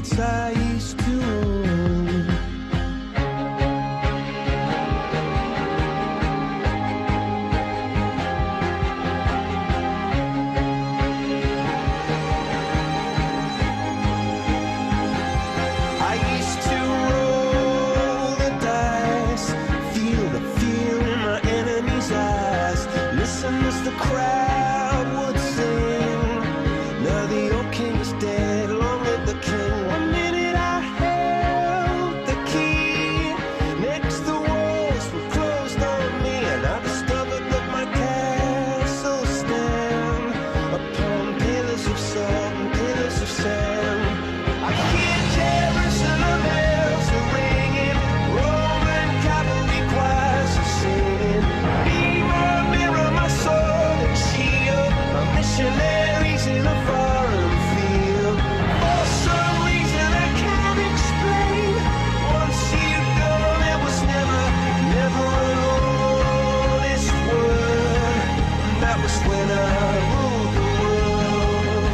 streets I used to own. I used to roll the dice, feel the fear in my enemy's eyes, listen as the crowd would sing. Now the old king is dead, long live the king. One minute I held the key, next the walls were closed on me, and I discovered that my castle stand upon pillars of salt and pillars of sand. I hear Jerusalem bells are ringing, Roman cavalry choirs are singing. Mirror, mirror, my sword and shield, my missionaries in a foreign field. For some reason I can't explain, once you've gone there was never, never an honest word. And that was when I ruled the world.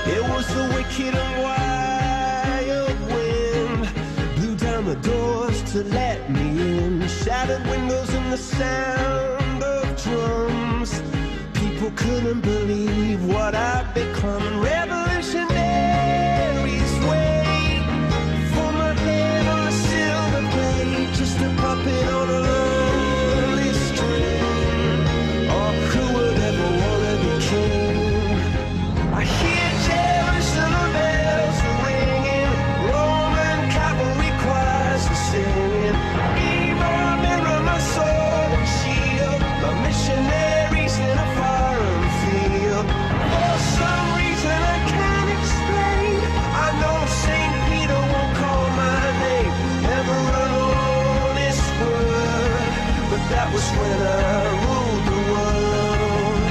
It was the wicked and wild wind, blew down the doors to let me in, shattered windows and the sound of drums. People couldn't believe what I'd become, and revolutionaries wait for my head on a silver plate, just a puppet on a lonely string. Oh, who would ever wanna be king? I hear Jerusalem bells are ringing, Roman cavalry choirs are singing. Mirror, mirror, my sword and shield, my missionaries in a foreign field. For some reason I can't explain, I know St. Peter won't call my name, never an honest word, but that was when I ruled the world.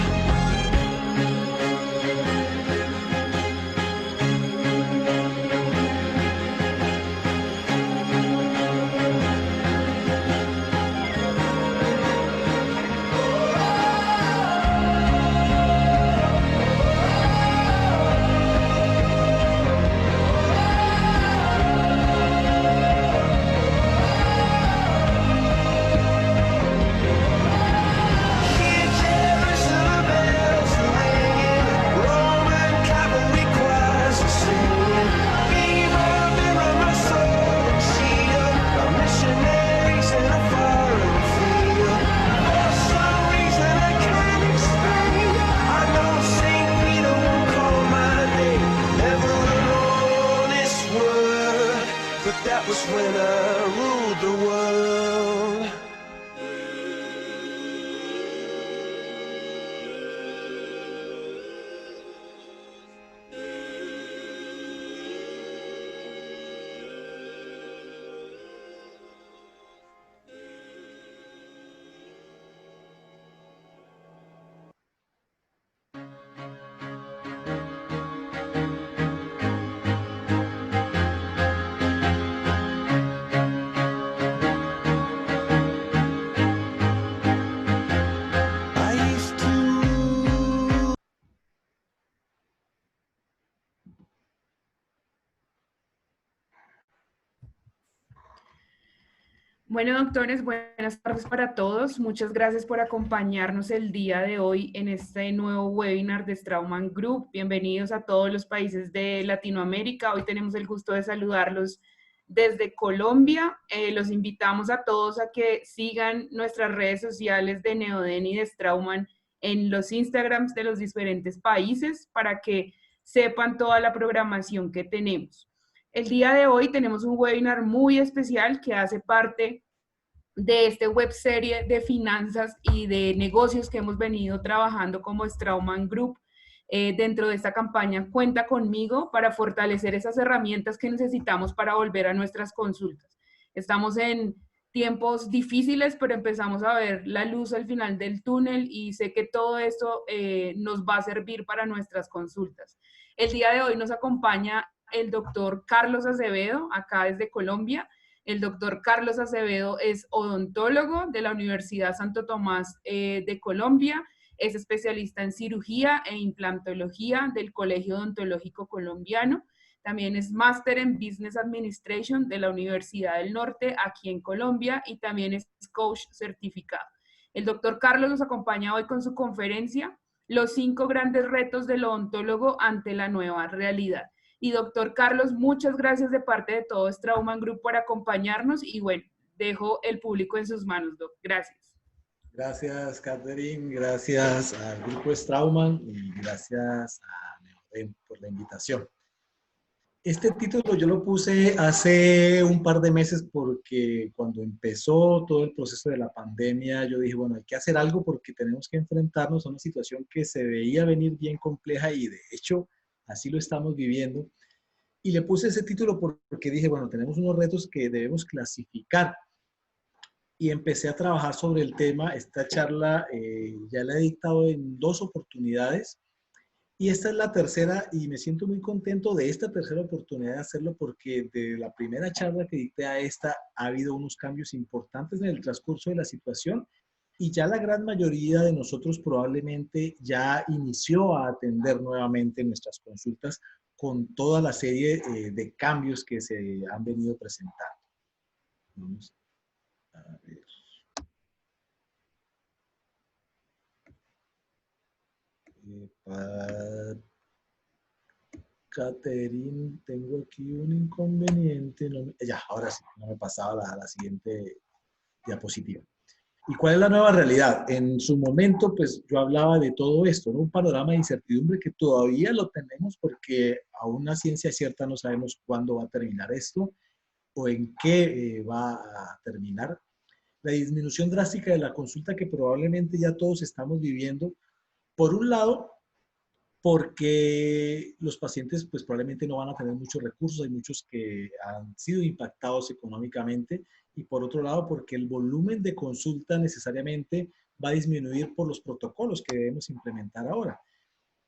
Hear Jerusalem bells are ringing, Roman cavalry choirs are singing. Mirror, mirror, my sword and shield, my missionaries in a foreign field. For some reason I can't explain, I know St. Peter won't call my name, never an honest word, but that was when I ruled the world. I used to Bueno, doctores, buenas tardes para todos. Muchas gracias por acompañarnos el día de hoy en este nuevo webinar de Straumann Group. Bienvenidos a todos los países de Latinoamérica. Hoy tenemos el gusto de saludarlos desde Colombia. Los invitamos a todos a que sigan nuestras redes sociales de Neoden y de Straumann en los Instagrams de los diferentes países para que sepan toda la programación que tenemos. El día de hoy tenemos un webinar muy especial que hace parte de este webserie de finanzas y de negocios que hemos venido trabajando como Straumann Group. Dentro de esta campaña Cuenta conmigo para fortalecer esas herramientas que necesitamos para volver a nuestras consultas. Estamos en tiempos difíciles, pero empezamos a ver la luz al final del túnel y sé que todo esto nos va a servir para nuestras consultas. El día de hoy nos acompaña el doctor Carlos Acevedo, acá desde Colombia. El doctor Carlos Acevedo es odontólogo de la Universidad Santo Tomás de Colombia, es especialista en cirugía e implantología del Colegio Odontológico Colombiano. También es máster en Business Administration de la Universidad del Norte, aquí en Colombia, y también es coach certificado. El doctor Carlos nos acompaña hoy con su conferencia, Los 5 grandes retos del odontólogo ante la nueva realidad. Y doctor Carlos, muchas gracias de parte de todo Straumann Group por acompañarnos y bueno, dejo el público en sus manos, doc. Gracias. Gracias, Catherine. Gracias al Grupo Straumann y gracias a Neoden por la invitación. Este título yo lo puse hace un par de meses porque cuando empezó todo el proceso de la pandemia, yo dije, bueno, hay que hacer algo porque tenemos que enfrentarnos a una situación que se veía venir bien compleja y de hecho así lo estamos viviendo. Y le puse ese título porque dije, bueno, tenemos unos retos que debemos clasificar. Y empecé a trabajar sobre el tema. Esta charla ya la he dictado en 2 oportunidades. Y esta es la tercera y me siento muy contento de esta tercera oportunidad de hacerlo porque de la primera charla que dicté a esta ha habido unos cambios importantes en el transcurso de la situación y ya la gran mayoría de nosotros probablemente ya inició a atender nuevamente nuestras consultas con toda la serie de cambios que se han venido presentando. Vamos a ver. Catherine, tengo aquí un inconveniente. Ya, ahora sí, no me pasaba la siguiente diapositiva. ¿Y cuál es la nueva realidad? En su momento, pues yo hablaba de todo esto, ¿no? Un panorama de incertidumbre que todavía lo tenemos porque aún a ciencia cierta no sabemos cuándo va a terminar esto o en qué va a terminar. La disminución drástica de la consulta que probablemente ya todos estamos viviendo. Por un lado, porque los pacientes pues probablemente no van a tener muchos recursos, hay muchos que han sido impactados económicamente y por otro lado porque el volumen de consulta necesariamente va a disminuir por los protocolos que debemos implementar ahora.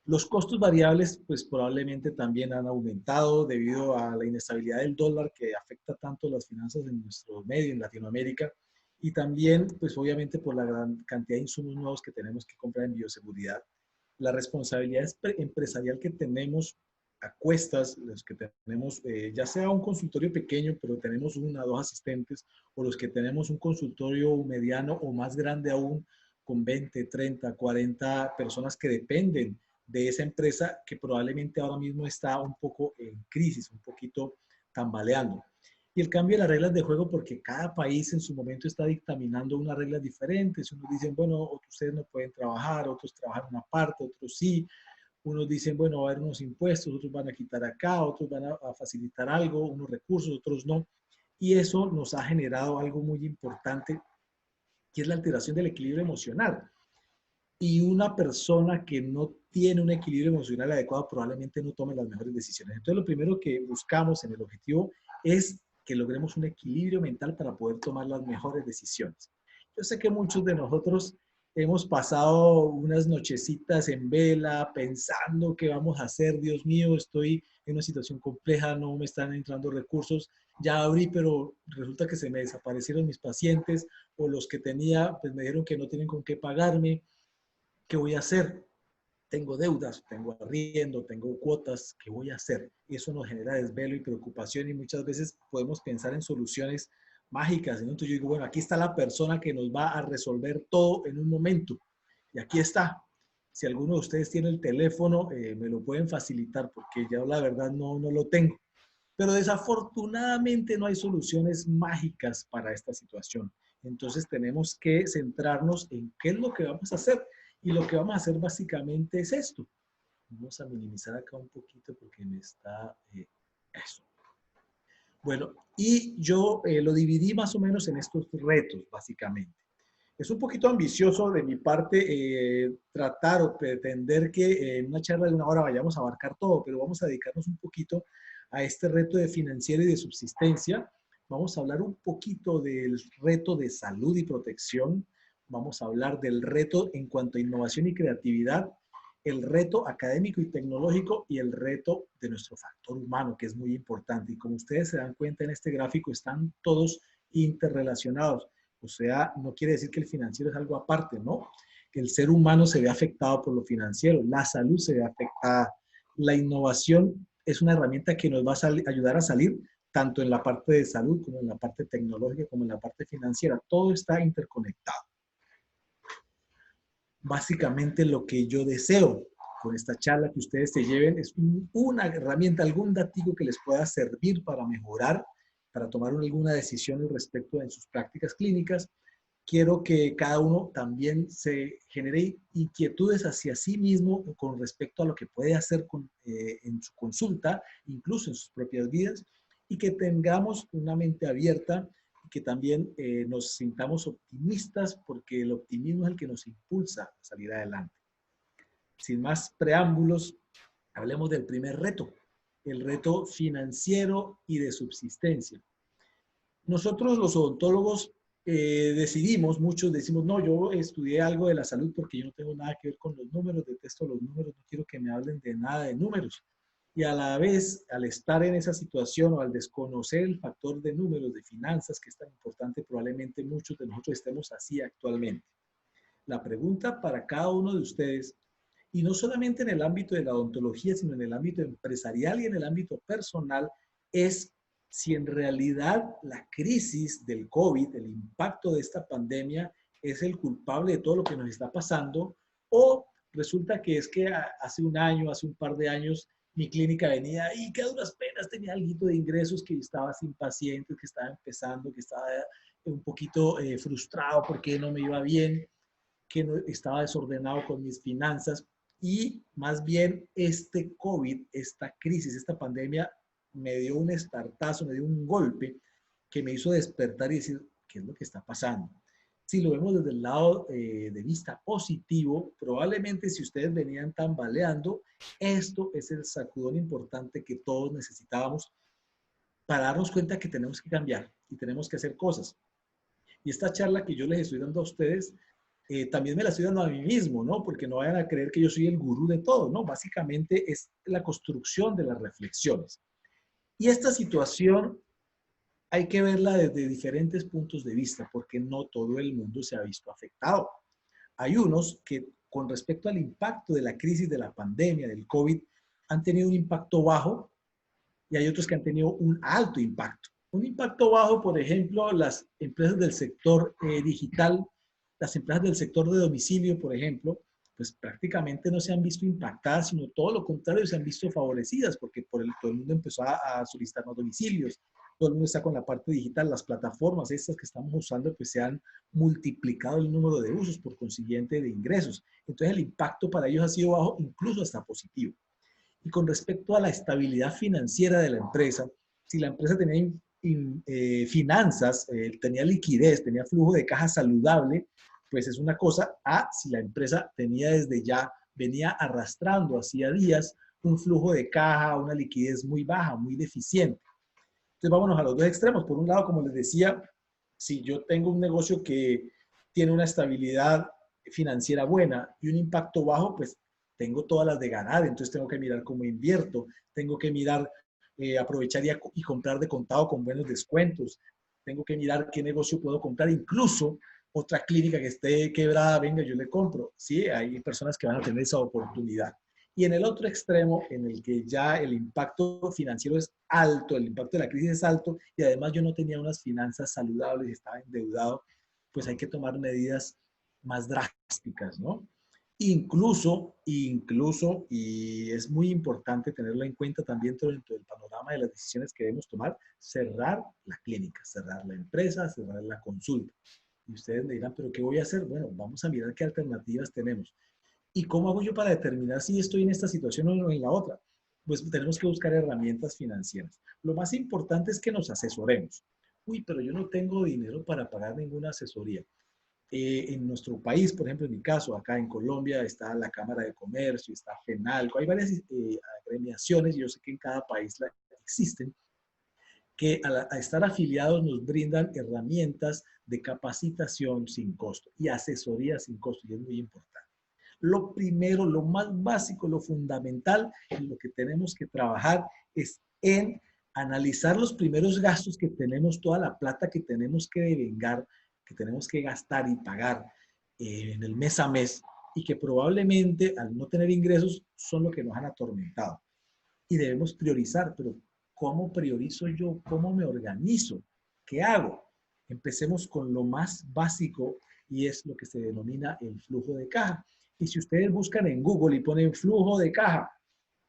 Los costos variables pues probablemente también han aumentado debido a la inestabilidad del dólar que afecta tanto las finanzas en nuestro medio, en Latinoamérica, y también pues obviamente por la gran cantidad de insumos nuevos que tenemos que comprar en bioseguridad. La responsabilidad empresarial que tenemos a cuestas, los que tenemos, ya sea un consultorio pequeño, pero tenemos 1 o 2 asistentes, o los que tenemos un consultorio mediano o más grande aún, con 20, 30, 40 personas que dependen de esa empresa que probablemente ahora mismo está un poco en crisis, un poquito tambaleando. Y el cambio de las reglas de juego porque cada país en su momento está dictaminando unas reglas diferentes. Unos dicen, bueno, ustedes no pueden trabajar, otros trabajan una parte, otros sí. Unos dicen, bueno, va a haber unos impuestos, otros van a quitar acá, otros van a facilitar algo, unos recursos, otros no. Y eso nos ha generado algo muy importante, que es la alteración del equilibrio emocional. Y una persona que no tiene un equilibrio emocional adecuado probablemente no tome las mejores decisiones. Entonces, lo primero que buscamos en el objetivo es que logremos un equilibrio mental para poder tomar las mejores decisiones. Yo sé que muchos de nosotros hemos pasado unas nochecitas en vela pensando qué vamos a hacer. Dios mío, estoy en una situación compleja, no me están entrando recursos, ya abrí, pero resulta que se me desaparecieron mis pacientes o los que tenía, pues me dijeron que no tienen con qué pagarme. ¿Qué voy a hacer? Tengo deudas, tengo arriendo, tengo cuotas, ¿qué voy a hacer? Y eso nos genera desvelo y preocupación y muchas veces podemos pensar en soluciones mágicas. Entonces yo digo, bueno, aquí está la persona que nos va a resolver todo en un momento. Y aquí está. Si alguno de ustedes tiene el teléfono, me lo pueden facilitar porque ya la verdad no lo tengo. Pero desafortunadamente no hay soluciones mágicas para esta situación. Entonces tenemos que centrarnos en qué es lo que vamos a hacer. Y lo que vamos a hacer básicamente es esto. Vamos a minimizar acá un poquito porque me está... eso. Bueno, y yo lo dividí más o menos en estos retos, básicamente. Es un poquito ambicioso de mi parte tratar o pretender que en una charla de 1 hora vayamos a abarcar todo, pero vamos a dedicarnos un poquito a este reto de financiero y de subsistencia. Vamos a hablar un poquito del reto de salud y protección. Vamos a hablar del reto en cuanto a innovación y creatividad el reto académico y tecnológico y el reto de nuestro factor humano, que es muy importante. Y como ustedes se dan cuenta en este gráfico, están todos interrelacionados. O sea, no quiere decir que el financiero es algo aparte, ¿no? Que el ser humano se ve afectado por lo financiero, la salud se ve afectada. La innovación es una herramienta que nos va a ayudar a salir tanto en la parte de salud como en la parte tecnológica como en la parte financiera. Todo está interconectado. Básicamente lo que yo deseo con esta charla que ustedes se lleven es una herramienta, algún datico que les pueda servir para mejorar, para tomar alguna decisión respecto de sus prácticas clínicas. Quiero que cada uno también se genere inquietudes hacia sí mismo con respecto a lo que puede hacer en su consulta, incluso en sus propias vidas, y que tengamos una mente abierta y que también nos sintamos optimistas, porque el optimismo es el que nos impulsa a salir adelante. Sin más preámbulos, hablemos del primer reto, el reto financiero y de subsistencia. Nosotros los odontólogos decidimos, muchos decimos, no, yo estudié algo de la salud porque yo no tengo nada que ver con los números, detesto los números, no quiero que me hablen de nada de números. Y a la vez, al estar en esa situación o al desconocer el factor de números, de finanzas, que es tan importante, probablemente muchos de nosotros estemos así actualmente. La pregunta para cada uno de ustedes, y no solamente en el ámbito de la odontología, sino en el ámbito empresarial y en el ámbito personal, es si en realidad la crisis del COVID, el impacto de esta pandemia, es el culpable de todo lo que nos está pasando, o resulta que es que hace un año, hace un par de años, mi clínica venía y que a duras penas tenía algo de ingresos, que estaba sin pacientes, que estaba empezando, que estaba un poquito frustrado porque no me iba bien, que no, estaba desordenado con mis finanzas. Y más bien este COVID, esta crisis, esta pandemia, me dio un estartazo, me dio un golpe que me hizo despertar y decir, ¿qué es lo que está pasando? Si lo vemos desde el lado de vista positivo, probablemente si ustedes venían tambaleando, esto es el sacudón importante que todos necesitábamos para darnos cuenta que tenemos que cambiar y tenemos que hacer cosas. Y esta charla que yo les estoy dando a ustedes, también me la estoy dando a mí mismo, ¿no? Porque no vayan a creer que yo soy el gurú de todo, ¿no? Básicamente es la construcción de las reflexiones. Y esta situación hay que verla desde diferentes puntos de vista, porque no todo el mundo se ha visto afectado. Hay unos que, con respecto al impacto de la crisis de la pandemia, del COVID, han tenido un impacto bajo, y hay otros que han tenido un alto impacto. Un impacto bajo, por ejemplo, las empresas del sector digital, las empresas del sector de domicilio, por ejemplo, pues prácticamente no se han visto impactadas, sino todo lo contrario, se han visto favorecidas, porque todo el mundo empezó a solicitar más domicilios, todo el mundo está con la parte digital, las plataformas estas que estamos usando, pues se han multiplicado el número de usos, por consiguiente de ingresos. Entonces el impacto para ellos ha sido bajo, incluso hasta positivo. Y con respecto a la estabilidad financiera de la empresa, si la empresa tenía finanzas, tenía liquidez, tenía flujo de caja saludable, pues es una cosa. Si la empresa tenía desde ya, venía arrastrando hacía días un flujo de caja, una liquidez muy baja, muy deficiente. Entonces vámonos a los dos extremos. Por un lado, como les decía, si yo tengo un negocio que tiene una estabilidad financiera buena y un impacto bajo, pues tengo todas las de ganar. Entonces tengo que mirar cómo invierto, tengo que mirar, aprovechar y comprar de contado con buenos descuentos, tengo que mirar qué negocio puedo comprar, incluso otra clínica que esté quebrada, venga, yo le compro. Sí, hay personas que van a tener esa oportunidad. Y en el otro extremo, en el que ya el impacto financiero es alto, el impacto de la crisis es alto, y además yo no tenía unas finanzas saludables, estaba endeudado, pues hay que tomar medidas más drásticas, ¿no? Incluso, y es muy importante tenerlo en cuenta también dentro del panorama de las decisiones que debemos tomar, cerrar la clínica, cerrar la empresa, cerrar la consulta. Y ustedes me dirán, ¿pero qué voy a hacer? Bueno, vamos a mirar qué alternativas tenemos. ¿Y cómo hago yo para determinar si estoy en esta situación o en la otra? Pues tenemos que buscar herramientas financieras. Lo más importante es que nos asesoremos. Uy, pero yo no tengo dinero para pagar ninguna asesoría. En nuestro país, por ejemplo, en mi caso, acá en Colombia, está la Cámara de Comercio, está FENALCO, hay varias agremiaciones, y yo sé que en cada país existen, que a estar afiliados nos brindan herramientas de capacitación sin costo y asesoría sin costo, y es muy importante. lo primero, lo más básico, lo fundamental, en lo que tenemos que trabajar es en analizar los primeros gastos que tenemos, toda la plata que tenemos que devengar, que tenemos que gastar y pagar en el mes a mes, y que probablemente al no tener ingresos son lo que nos han atormentado. Y debemos priorizar, pero ¿cómo priorizo yo? ¿Cómo me organizo? ¿Qué hago? Empecemos con lo más básico y es lo que se denomina el flujo de caja. Y si ustedes buscan en Google y ponen flujo de caja,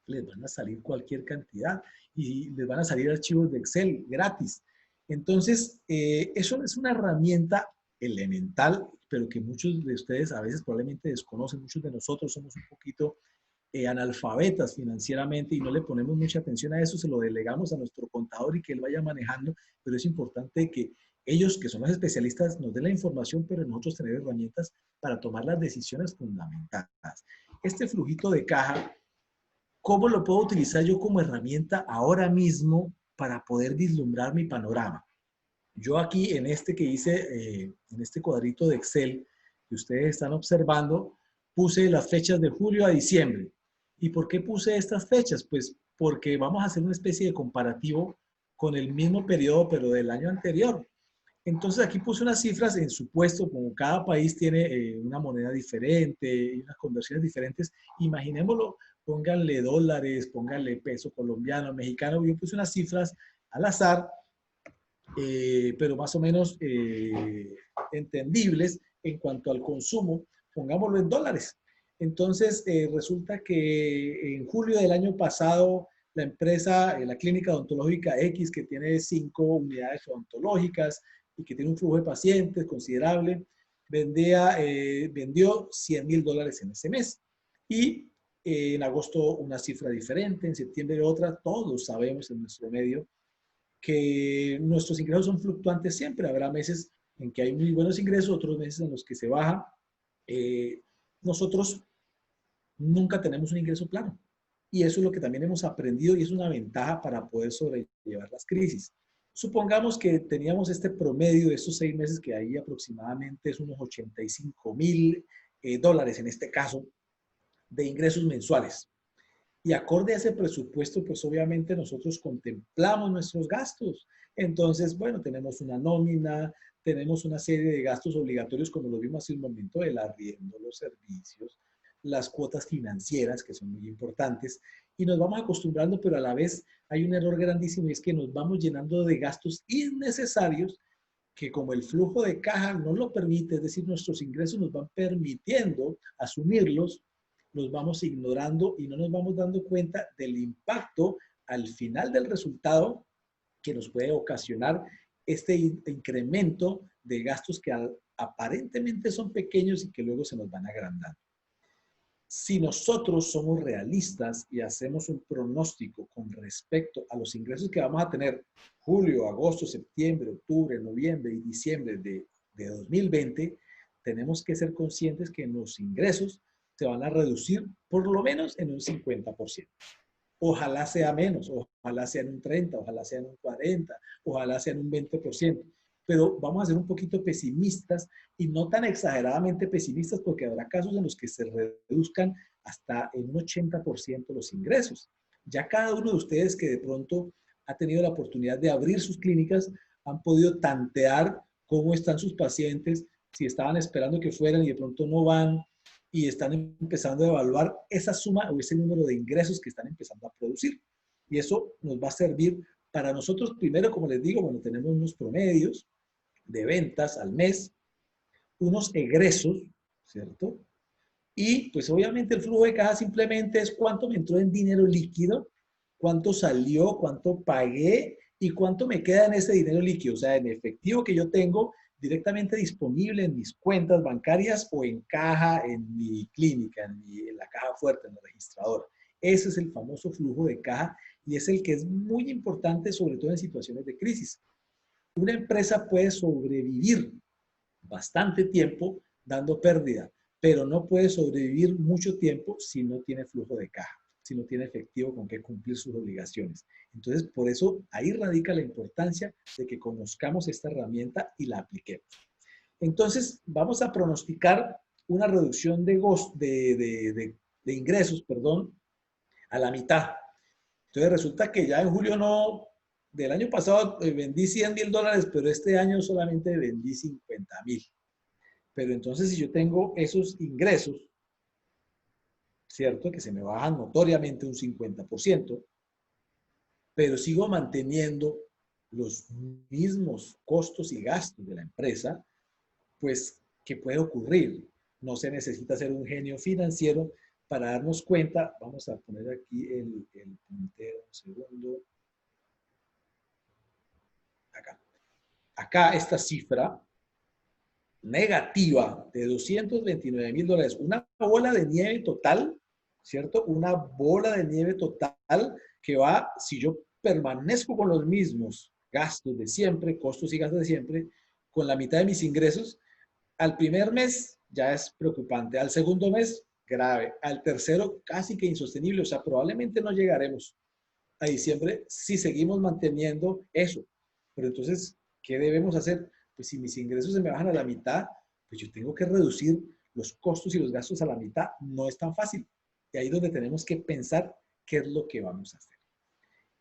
les van a salir cualquier cantidad y les van a salir archivos de Excel gratis. Entonces, eso es una herramienta elemental, pero que muchos de ustedes a veces probablemente desconocen. Muchos de nosotros somos un poquito analfabetas financieramente y no le ponemos mucha atención a eso, se lo delegamos a nuestro contador y que él vaya manejando, pero es importante que ellos, que son los especialistas, nos den la información, pero nosotros tener herramientas para tomar las decisiones fundamentales. Este flujito de caja, ¿cómo lo puedo utilizar yo como herramienta ahora mismo para poder vislumbrar mi panorama? Yo aquí en este que hice, en este cuadrito de Excel que ustedes están observando, puse las fechas de julio a diciembre. ¿Y por qué puse estas fechas? Pues porque vamos a hacer una especie de comparativo con el mismo periodo, pero del año anterior. Entonces aquí puse unas cifras en supuesto, como cada país tiene una moneda diferente y unas conversiones diferentes, imaginémoslo, pónganle dólares, pónganle peso colombiano, mexicano, yo puse unas cifras al azar, pero más o menos entendibles en cuanto al consumo, pongámoslo en dólares. Entonces, resulta que en julio del año pasado, la empresa, la clínica odontológica X, que tiene 5 unidades odontológicas y que tiene un flujo de pacientes considerable, vendió $100,000 en ese mes. Y en agosto una cifra diferente, en septiembre otra. Todos sabemos en nuestro medio que nuestros ingresos son fluctuantes siempre. Habrá meses en que hay muy buenos ingresos, otros meses en los que se baja. Nosotros nunca tenemos un ingreso plano. Y eso es lo que también hemos aprendido y es una ventaja para poder sobrellevar las crisis. Supongamos que teníamos este promedio de estos 6 meses, que ahí aproximadamente es unos $85,000 en este caso, de ingresos mensuales. Y acorde a ese presupuesto, pues obviamente nosotros contemplamos nuestros gastos. Entonces, bueno, tenemos una nómina, tenemos una serie de gastos obligatorios, como lo vimos hace un momento, el arriendo, los servicios, las cuotas financieras, que son muy importantes, y nos vamos acostumbrando, pero a la vez hay un error grandísimo, y es que nos vamos llenando de gastos innecesarios, que como el flujo de caja no lo permite, es decir, nuestros ingresos nos van permitiendo asumirlos, nos vamos ignorando y no nos vamos dando cuenta del impacto al final del resultado que nos puede ocasionar este incremento de gastos que aparentemente son pequeños y que luego se nos van agrandando. Si nosotros somos realistas y hacemos un pronóstico con respecto a los ingresos que vamos a tener julio, agosto, septiembre, octubre, noviembre y diciembre de 2020, tenemos que ser conscientes que los ingresos se van a reducir por lo menos en un 50%. Ojalá sea menos, ojalá sea en un 30%, ojalá sea en un 40%, ojalá sea en un 20%. Pero vamos a ser un poquito pesimistas y no tan exageradamente pesimistas, porque habrá casos en los que se reduzcan hasta en un 80% los ingresos. Ya cada uno de ustedes que de pronto ha tenido la oportunidad de abrir sus clínicas han podido tantear cómo están sus pacientes, si estaban esperando que fueran y de pronto no van, y están empezando a evaluar esa suma o ese número de ingresos que están empezando a producir. Y eso nos va a servir para nosotros primero, como les digo, bueno, tenemos unos promedios de ventas al mes, unos egresos, ¿cierto? Y pues obviamente el flujo de caja simplemente es cuánto me entró en dinero líquido, cuánto salió, cuánto pagué y cuánto me queda en ese dinero líquido, o sea, en efectivo que yo tengo directamente disponible en mis cuentas bancarias o en caja en mi clínica, en la caja fuerte, en la registradora. Ese es el famoso flujo de caja y es el que es muy importante, sobre todo en situaciones de crisis. Una empresa puede sobrevivir bastante tiempo dando pérdida, pero no puede sobrevivir mucho tiempo si no tiene flujo de caja, si no tiene efectivo con que cumplir sus obligaciones. Entonces, por eso ahí radica la importancia de que conozcamos esta herramienta y la apliquemos. Entonces, vamos a pronosticar una reducción de ingresos, perdón, a la mitad. Entonces resulta que ya en julio no, del año pasado vendí $100,000, pero este año solamente vendí 50,000. Pero entonces si yo tengo esos ingresos, ¿cierto? Que se me bajan notoriamente un 50%, pero sigo manteniendo los mismos costos y gastos de la empresa, pues, ¿qué puede ocurrir? No se necesita ser un genio financiero para darnos cuenta. Vamos a poner aquí el puntero, un segundo. Acá. Acá esta cifra negativa de $229,000, una bola de nieve total, ¿cierto? Una bola de nieve total que va, si yo permanezco con los mismos gastos de siempre, costos y gastos de siempre, con la mitad de mis ingresos, al primer mes ya es preocupante, al segundo mes grave, al tercero casi que insostenible, o sea, probablemente no llegaremos a diciembre si seguimos manteniendo eso. Pero entonces, ¿qué debemos hacer? Pues si mis ingresos se me bajan a la mitad, pues yo tengo que reducir los costos y los gastos a la mitad. No es tan fácil. Y ahí es donde tenemos que pensar qué es lo que vamos a hacer.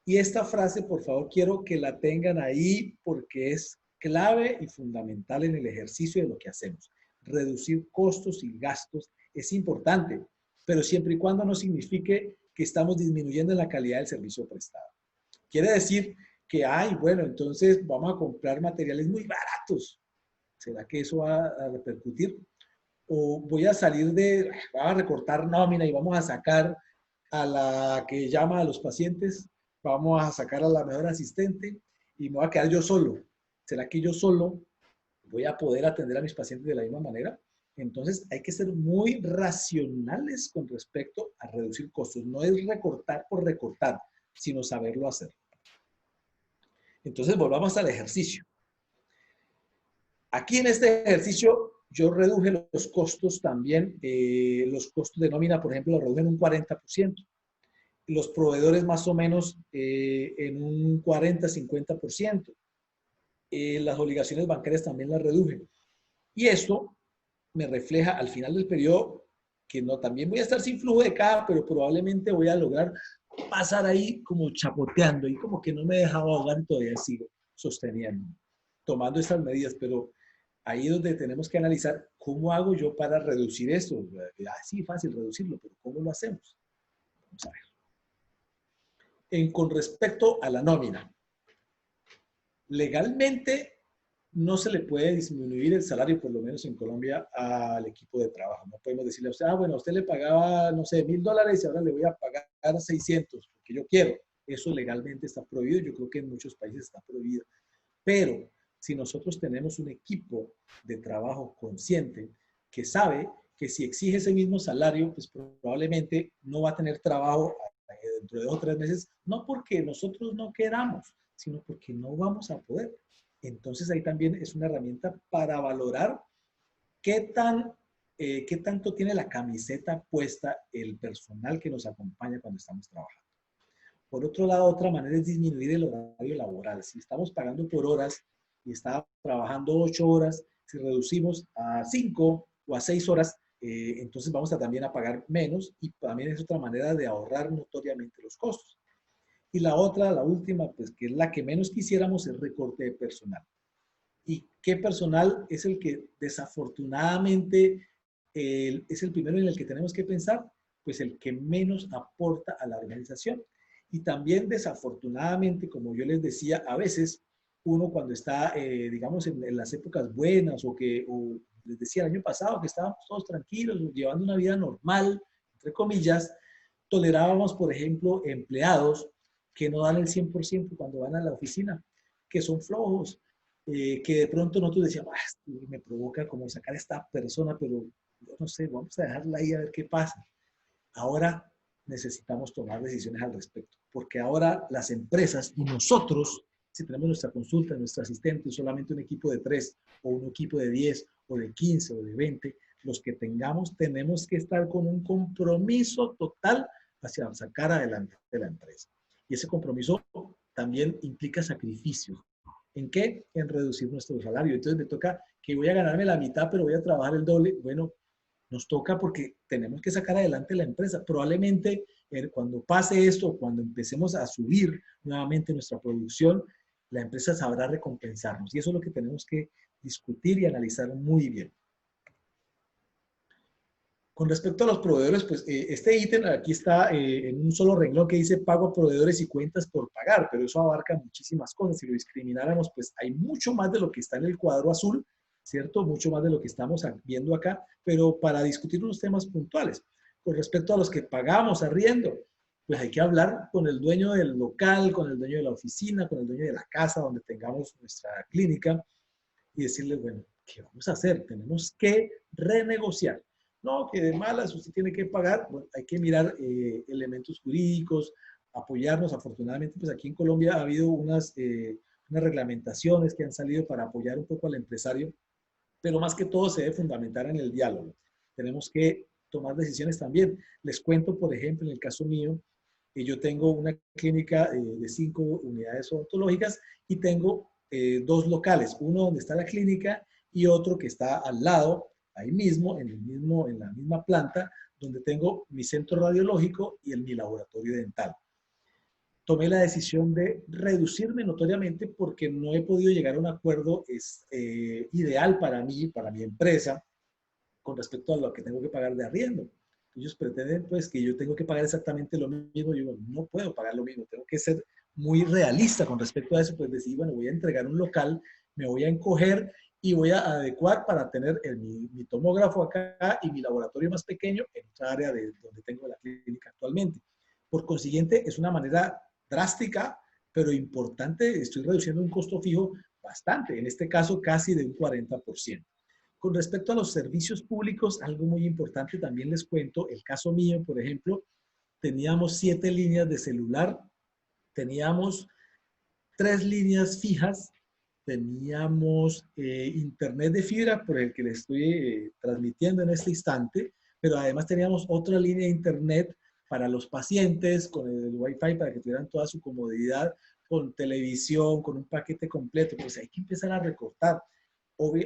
Y esta frase, por favor, quiero que la tengan ahí porque es clave y fundamental en el ejercicio de lo que hacemos. Reducir costos y gastos es importante, pero siempre y cuando no signifique que estamos disminuyendo la calidad del servicio prestado. Quiere decir que, ay, bueno, entonces vamos a comprar materiales muy baratos. ¿Será que eso va a repercutir? O voy a a recortar nómina y vamos a sacar a la que llama a los pacientes, vamos a sacar a la mejor asistente y me voy a quedar yo solo. ¿Será que yo solo voy a poder atender a mis pacientes de la misma manera? Entonces hay que ser muy racionales con respecto a reducir costos. No es recortar por recortar, sino saberlo hacer. Entonces volvamos al ejercicio. Aquí en este ejercicio yo reduje los costos también, los costos de nómina, por ejemplo, los reduje en un 40%. Los proveedores más o menos en un 40-50%. Las obligaciones bancarias también las reduje. Y esto me refleja al final del periodo que no, también voy a estar sin flujo de caja, pero probablemente voy a lograr pasar ahí como chapoteando y como que no me he dejado ahogar y todavía sigo sosteniendo, tomando estas medidas, pero ahí es donde tenemos que analizar cómo hago yo para reducir esto. Sí, fácil reducirlo, pero ¿cómo lo hacemos? Vamos a ver. Con respecto a la nómina, legalmente no se le puede disminuir el salario, por lo menos en Colombia, al equipo de trabajo. No podemos decirle a usted, bueno, a usted le pagaba, no sé, $1,000 y ahora le voy a pagar 600 porque yo quiero. Eso legalmente está prohibido. Yo creo que en muchos países está prohibido. Pero si nosotros tenemos un equipo de trabajo consciente que sabe que si exige ese mismo salario, pues probablemente no va a tener trabajo dentro de 2 o 3 meses, no porque nosotros no queramos, sino porque no vamos a poder. Entonces ahí también es una herramienta para valorar qué tanto tiene la camiseta puesta el personal que nos acompaña cuando estamos trabajando. Por otro lado, otra manera es disminuir el horario laboral. Si estamos pagando por horas y está trabajando 8 horas, si reducimos a 5 o a 6 horas, entonces vamos a también a pagar menos y también es otra manera de ahorrar notoriamente los costos. Y la otra, la última, pues que es la que menos quisiéramos, es recorte de personal. ¿Y qué personal es el que desafortunadamente es el primero en el que tenemos que pensar? Pues el que menos aporta a la organización. Y también desafortunadamente, como yo les decía, a veces uno cuando está, digamos, en las épocas buenas o les decía el año pasado que estábamos todos tranquilos, llevando una vida normal, entre comillas, tolerábamos, por ejemplo, empleados que no dan el 100% cuando van a la oficina, que son flojos, que de pronto nosotros decíamos, me provoca como sacar a esta persona, pero yo no sé, vamos a dejarla ahí a ver qué pasa. Ahora necesitamos tomar decisiones al respecto, porque ahora las empresas y nosotros, si tenemos nuestra consulta, nuestro asistente, solamente un equipo de 3 o un equipo de 10 o de 15 o de 20, los que tengamos, tenemos que estar con un compromiso total hacia sacar adelante de la empresa. Y ese compromiso también implica sacrificios. ¿En qué? En reducir nuestro salario. Entonces me toca que voy a ganarme la mitad, pero voy a trabajar el doble. Bueno, Nos toca porque tenemos que sacar adelante la empresa. Probablemente cuando pase esto, cuando empecemos a subir nuevamente nuestra producción, la empresa sabrá recompensarnos. Y eso es lo que tenemos que discutir y analizar muy bien. Con respecto a los proveedores, pues este ítem aquí está en un solo renglón que dice pago a proveedores y cuentas por pagar, pero eso abarca muchísimas cosas. Si lo discrimináramos, pues hay mucho más de lo que está en el cuadro azul, ¿cierto? Mucho más de lo que estamos viendo acá, pero para discutir unos temas puntuales. Con respecto a los que pagamos arriendo, pues hay que hablar con el dueño del local, con el dueño de la oficina, con el dueño de la casa donde tengamos nuestra clínica y decirle, bueno, ¿qué vamos a hacer? Tenemos que renegociar. No, que de malas usted tiene que pagar. Bueno, hay que mirar elementos jurídicos, apoyarnos. Afortunadamente, pues aquí en Colombia ha habido unas reglamentaciones que han salido para apoyar un poco al empresario, pero más que todo se debe fundamentar en el diálogo. Tenemos que tomar decisiones también. Les cuento, por ejemplo, en el caso mío, yo tengo una clínica de 5 unidades odontológicas y tengo 2 locales, uno donde está la clínica y otro que está al lado, ahí mismo, en la misma planta, donde tengo mi centro radiológico y mi laboratorio dental. Tomé la decisión de reducirme notoriamente porque no he podido llegar a un acuerdo ideal para mí, para mi empresa, con respecto a lo que tengo que pagar de arriendo. Ellos pretenden pues que yo tengo que pagar exactamente lo mismo. Yo digo, no puedo pagar lo mismo, tengo que ser muy realista con respecto a eso, pues decir, bueno, voy a entregar un local, me voy a encoger y voy a adecuar para tener mi tomógrafo acá y mi laboratorio más pequeño en otra área de donde tengo la clínica actualmente. Por consiguiente, es una manera drástica, pero importante. Estoy reduciendo un costo fijo bastante, en este caso casi de un 40%. Con respecto a los servicios públicos, algo muy importante también les cuento. El caso mío, por ejemplo, teníamos 7 líneas de celular, teníamos 3 líneas fijas, teníamos internet de fibra por el que le estoy transmitiendo en este instante, pero además teníamos otra línea de internet para los pacientes con el Wi-Fi para que tuvieran toda su comodidad, con televisión, con un paquete completo. Pues hay que empezar a recortar.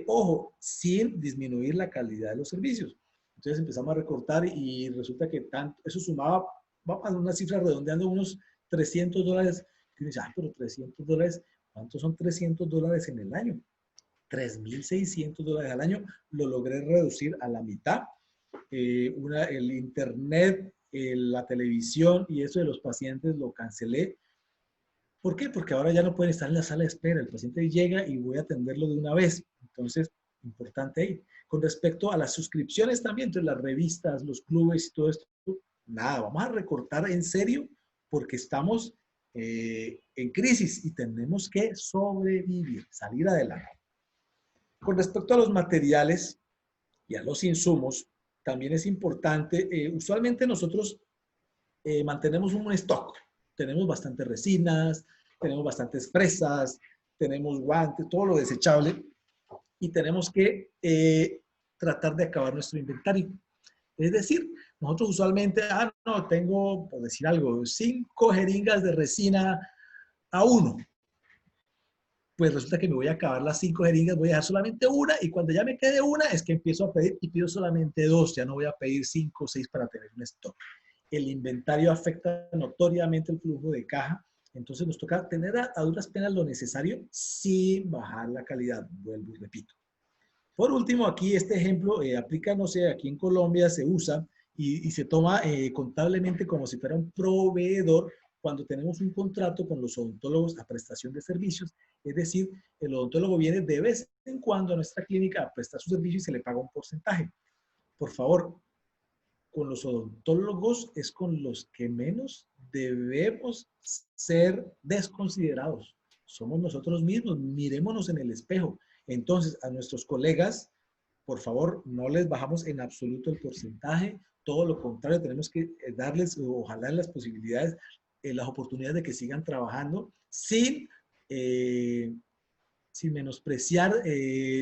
Ojo, sin disminuir la calidad de los servicios. Entonces empezamos a recortar y resulta que eso sumaba, vamos a una cifra redondeando, unos $300. Y uno dice, pero $300, ¿cuántos son $300 en el año? $3,600 al año. Lo logré reducir a la mitad. El internet, la televisión y eso de los pacientes lo cancelé. ¿Por qué? Porque ahora ya no pueden estar en la sala de espera. El paciente llega y voy a atenderlo de una vez. Entonces, importante ahí. Con respecto a las suscripciones también, entonces las revistas, los clubes y todo esto, nada, vamos a recortar en serio porque estamos en crisis y tenemos que sobrevivir, salir adelante. Con respecto a los materiales y a los insumos, también es importante, usualmente nosotros mantenemos un stock. Tenemos bastantes resinas, tenemos bastantes fresas, tenemos guantes, todo lo desechable y tenemos que tratar de acabar nuestro inventario. Es decir, nosotros usualmente, no, tengo, por decir algo, 5 jeringas de resina a 1. Pues resulta que me voy a acabar las 5 jeringas, voy a dejar solamente una y cuando ya me quede una es que empiezo a pedir y pido solamente 2, ya no voy a pedir 5 o 6 para tener un stock. El inventario afecta notoriamente el flujo de caja, entonces nos toca tener a duras penas lo necesario sin bajar la calidad, vuelvo y repito. Por último, aquí este ejemplo aplica, no sé, aquí en Colombia se usa y se toma contablemente como si fuera un proveedor cuando tenemos un contrato con los odontólogos a prestación de servicios. Es decir, el odontólogo viene de vez en cuando a nuestra clínica a prestar su servicio y se le paga un porcentaje. Por favor, con los odontólogos es con los que menos debemos ser desconsiderados. Somos nosotros mismos, mirémonos en el espejo. Entonces, a nuestros colegas, por favor, no les bajamos en absoluto el porcentaje, todo lo contrario, tenemos que darles, ojalá las posibilidades, las oportunidades de que sigan trabajando sin menospreciar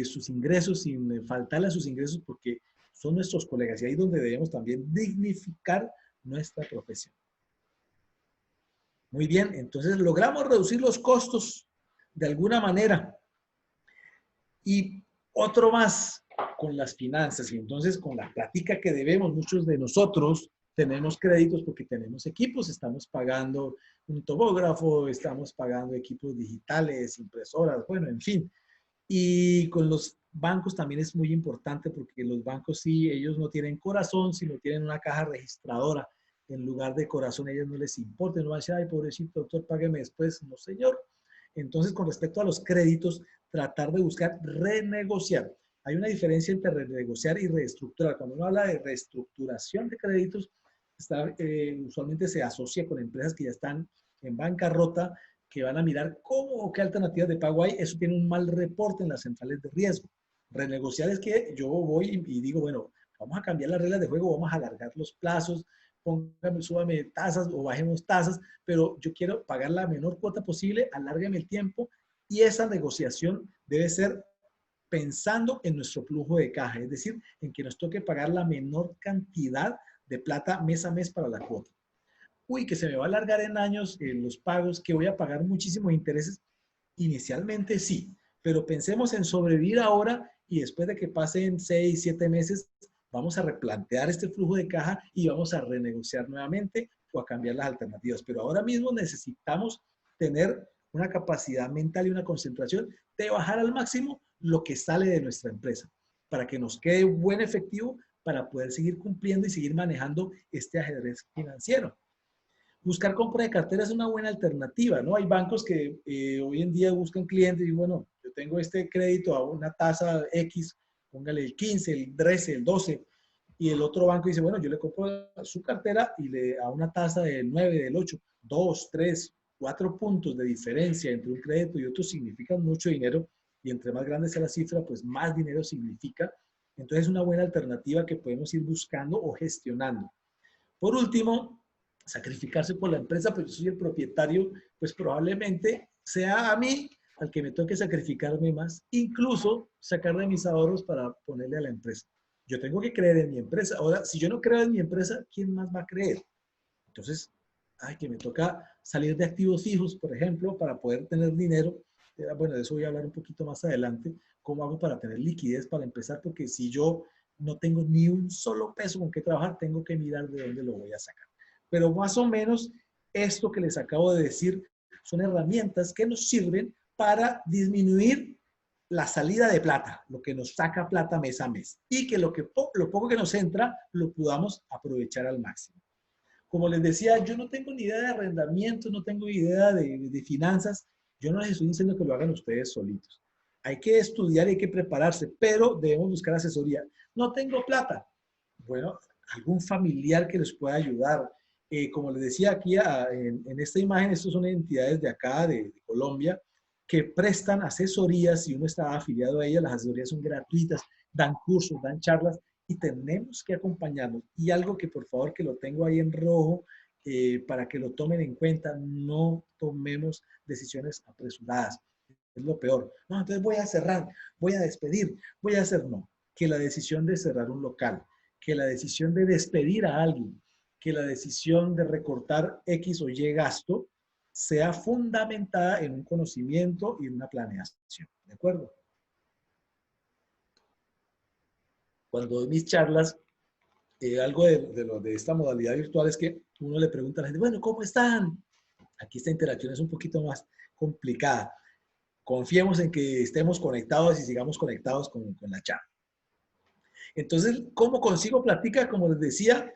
sus ingresos, sin faltarle a sus ingresos, porque son nuestros colegas y ahí es donde debemos también dignificar nuestra profesión. Muy bien, entonces logramos reducir los costos de alguna manera. Y otro más, con las finanzas y entonces con la plática que debemos, muchos de nosotros tenemos créditos porque tenemos equipos, estamos pagando un tomógrafo, estamos pagando equipos digitales, impresoras, bueno, en fin. Y con los bancos también es muy importante porque los bancos sí, ellos no tienen corazón, sino tienen una caja registradora. En lugar de corazón, a ellos no les importa, no van a decir, ay, pobrecito doctor, págueme después. No, señor. Entonces, con respecto a los créditos, tratar de buscar renegociar. Hay una diferencia entre renegociar y reestructurar. Cuando uno habla de reestructuración de créditos, usualmente se asocia con empresas que ya están en bancarrota, que van a mirar cómo o qué alternativas de pago hay. Eso tiene un mal reporte en las centrales de riesgo. Renegociar es que yo voy y digo, bueno, vamos a cambiar las reglas de juego, vamos a alargar los plazos, póngame, súbame tasas o bajemos tasas, pero yo quiero pagar la menor cuota posible, alárgame el tiempo, y esa negociación debe ser pensando en nuestro flujo de caja, es decir, en que nos toque pagar la menor cantidad de plata mes a mes para la cuota. Uy, que se me va a alargar en años los pagos, que voy a pagar muchísimos intereses. Inicialmente sí, pero pensemos en sobrevivir ahora y después de que pasen 6, 7 meses, vamos a replantear este flujo de caja y vamos a renegociar nuevamente o a cambiar las alternativas. Pero ahora mismo necesitamos tener una capacidad mental y una concentración de bajar al máximo lo que sale de nuestra empresa para que nos quede buen efectivo para poder seguir cumpliendo y seguir manejando este ajedrez financiero. Buscar compra de cartera es una buena alternativa, ¿no? Hay bancos que hoy en día buscan clientes y bueno, yo tengo este crédito a una tasa X, póngale el 15, el 13, el 12, y el otro banco dice, bueno, yo le compro su cartera y a una tasa del 9, del 8, 2, 3, 4 puntos de diferencia entre un crédito y otro significan mucho dinero y entre más grande sea la cifra, pues más dinero significa. Entonces es una buena alternativa que podemos ir buscando o gestionando. Por último, sacrificarse por la empresa, pues yo soy el propietario, pues probablemente sea a mí al que me toque sacrificarme más, incluso sacar de mis ahorros para ponerle a la empresa. Yo tengo que creer en mi empresa. Ahora, si yo no creo en mi empresa, ¿quién más va a creer? Entonces, ay, que me toca salir de activos fijos, por ejemplo, para poder tener dinero. Bueno, de eso voy a hablar un poquito más adelante. ¿Cómo hago para tener liquidez para empezar? Porque si yo no tengo ni un solo peso con qué trabajar, tengo que mirar de dónde lo voy a sacar. Pero más o menos esto que les acabo de decir son herramientas que nos sirven para disminuir la salida de plata, lo que nos saca plata mes a mes, y que lo poco que nos entra lo podamos aprovechar al máximo. Como les decía, yo no tengo ni idea de arrendamiento, no tengo idea de finanzas. Yo no les estoy diciendo que lo hagan ustedes solitos. Hay que estudiar y hay que prepararse, pero debemos buscar asesoría. No tengo plata. Bueno, algún familiar que les pueda ayudar. Como les decía aquí en esta imagen, estas son entidades de acá, de Colombia, que prestan asesorías. Si uno está afiliado a ellas, las asesorías son gratuitas, dan cursos, dan charlas, y tenemos que acompañarnos. Y algo que por favor que lo tengo ahí en rojo para que lo tomen en cuenta, no tomemos decisiones apresuradas. Es lo peor. No, entonces voy a cerrar, voy a despedir, voy a hacer no. Que la decisión de cerrar un local, que la decisión de despedir a alguien, que la decisión de recortar X o Y gasto sea fundamentada en un conocimiento y en una planeación. ¿De acuerdo? Cuando doy mis charlas, algo de esta modalidad virtual es que uno le pregunta a la gente, bueno, ¿cómo están? Aquí esta interacción es un poquito más complicada. Confiemos en que estemos conectados y sigamos conectados con la charla. Entonces, ¿cómo consigo plática? Como les decía,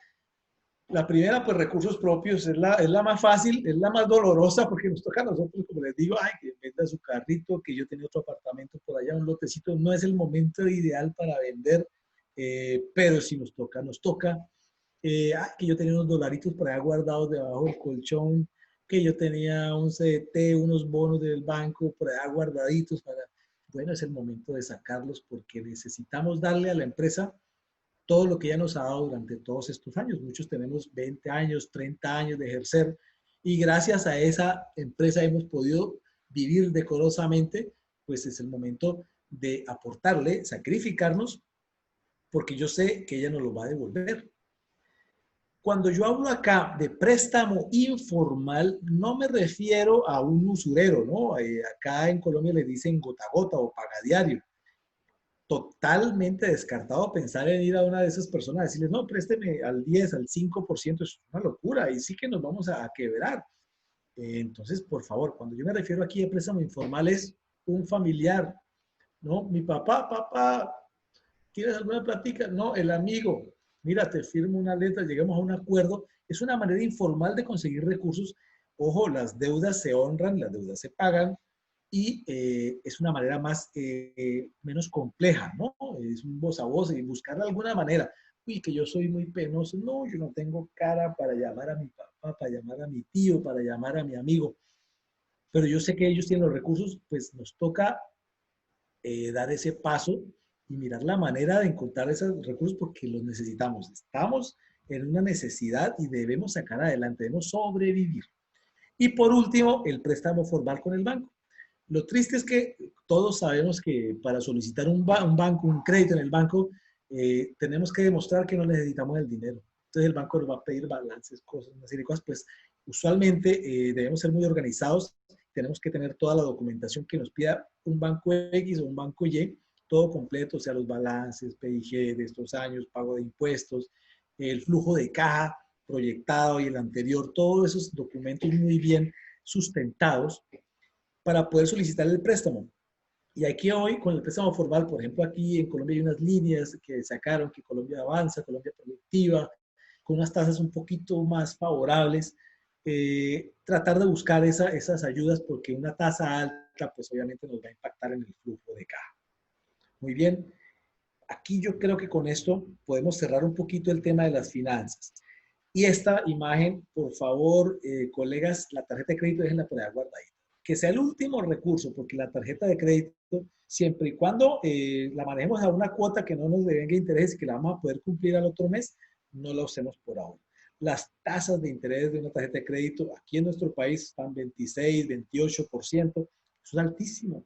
la primera, pues recursos propios, es la más fácil, es la más dolorosa, porque nos toca a nosotros, como les digo, ay, que venda su carrito, que yo tenía otro apartamento por allá, un lotecito, no es el momento ideal para vender, pero si nos toca, nos toca. Que yo tenía unos dolaritos por allá guardados debajo del colchón, que yo tenía un CDT, unos bonos del banco por allá guardaditos para... Bueno, es el momento de sacarlos porque necesitamos darle a la empresa todo lo que ella nos ha dado durante todos estos años. Muchos tenemos 20 años, 30 años de ejercer y gracias a esa empresa hemos podido vivir decorosamente, pues es el momento de aportarle, sacrificarnos, porque yo sé que ella nos lo va a devolver. Cuando yo hablo acá de préstamo informal, no me refiero a un usurero, ¿no? Acá en Colombia le dicen gota a gota o paga diario. totalmente descartado pensar en ir a una de esas personas a decirles, no, présteme al 10, al 5%, es una locura, y sí que nos vamos a quebrar. Entonces, por favor, cuando yo me refiero aquí a préstamo informal es un familiar, ¿no? Mi papá, ¿tienes alguna plática? No, el amigo, mira, te firmo una letra, llegamos a un acuerdo. Es una manera informal de conseguir recursos. Ojo, las deudas se honran, las deudas se pagan y es una manera menos compleja, ¿no? Es un voz a voz y buscar alguna manera. Uy, que yo soy muy penoso. No, yo no tengo cara para llamar a mi papá, para llamar a mi tío, para llamar a mi amigo. Pero yo sé que ellos tienen los recursos, pues nos toca dar ese paso y mirar la manera de encontrar esos recursos porque los necesitamos. Estamos en una necesidad y debemos sacar adelante, debemos sobrevivir. Y por último, el préstamo formal con el banco. Lo triste es que todos sabemos que para solicitar un crédito en el banco, tenemos que demostrar que no necesitamos el dinero. Entonces el banco nos va a pedir balances, cosas, una serie de cosas. Pues usualmente debemos ser muy organizados. Tenemos que tener toda la documentación que nos pida un banco X o un banco Y, todo completo, o sea, los balances, PIG de estos años, pago de impuestos, el flujo de caja proyectado y el anterior, todos esos documentos muy bien sustentados para poder solicitar el préstamo. Y aquí hoy, con el préstamo formal, por ejemplo, aquí en Colombia hay unas líneas que sacaron, que Colombia Avanza, Colombia Productiva, con unas tasas un poquito más favorables. Tratar de buscar esas ayudas porque una tasa alta, pues obviamente nos va a impactar en el flujo de caja. Muy bien. Aquí yo creo que con esto podemos cerrar un poquito el tema de las finanzas. Y esta imagen, por favor, colegas, la tarjeta de crédito déjenla por allá guardadita. Que sea el último recurso, porque la tarjeta de crédito, siempre y cuando la manejemos a una cuota que no nos devenga interés y que la vamos a poder cumplir al otro mes, no la usemos por ahora. Las tasas de interés de una tarjeta de crédito aquí en nuestro país están 26, 28%. Eso es altísimo,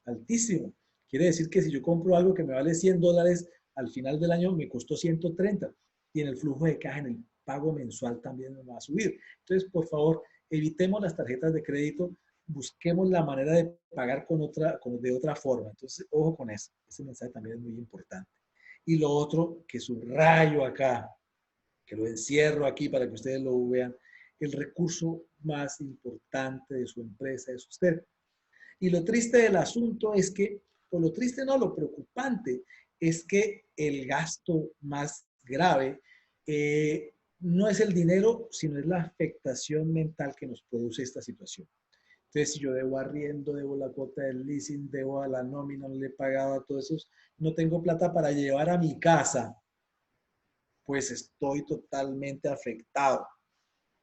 altísimo. Quiere decir que si yo compro algo que me vale $100, al final del año me costó 130 y en el flujo de caja, en el pago mensual también me va a subir. Entonces, por favor, evitemos las tarjetas de crédito, busquemos la manera de pagar de otra forma. Entonces, ojo con eso. Ese mensaje también es muy importante. Y lo otro, que subrayo acá, que lo encierro aquí para que ustedes lo vean, el recurso más importante de su empresa es usted. Y lo triste del asunto es que, o lo triste no, lo preocupante es que el gasto más grave no es el dinero, sino es la afectación mental que nos produce esta situación. Entonces, si yo debo arriendo, debo la cuota del leasing, debo a la nómina, no le he pagado a todos esos, no tengo plata para llevar a mi casa, pues estoy totalmente afectado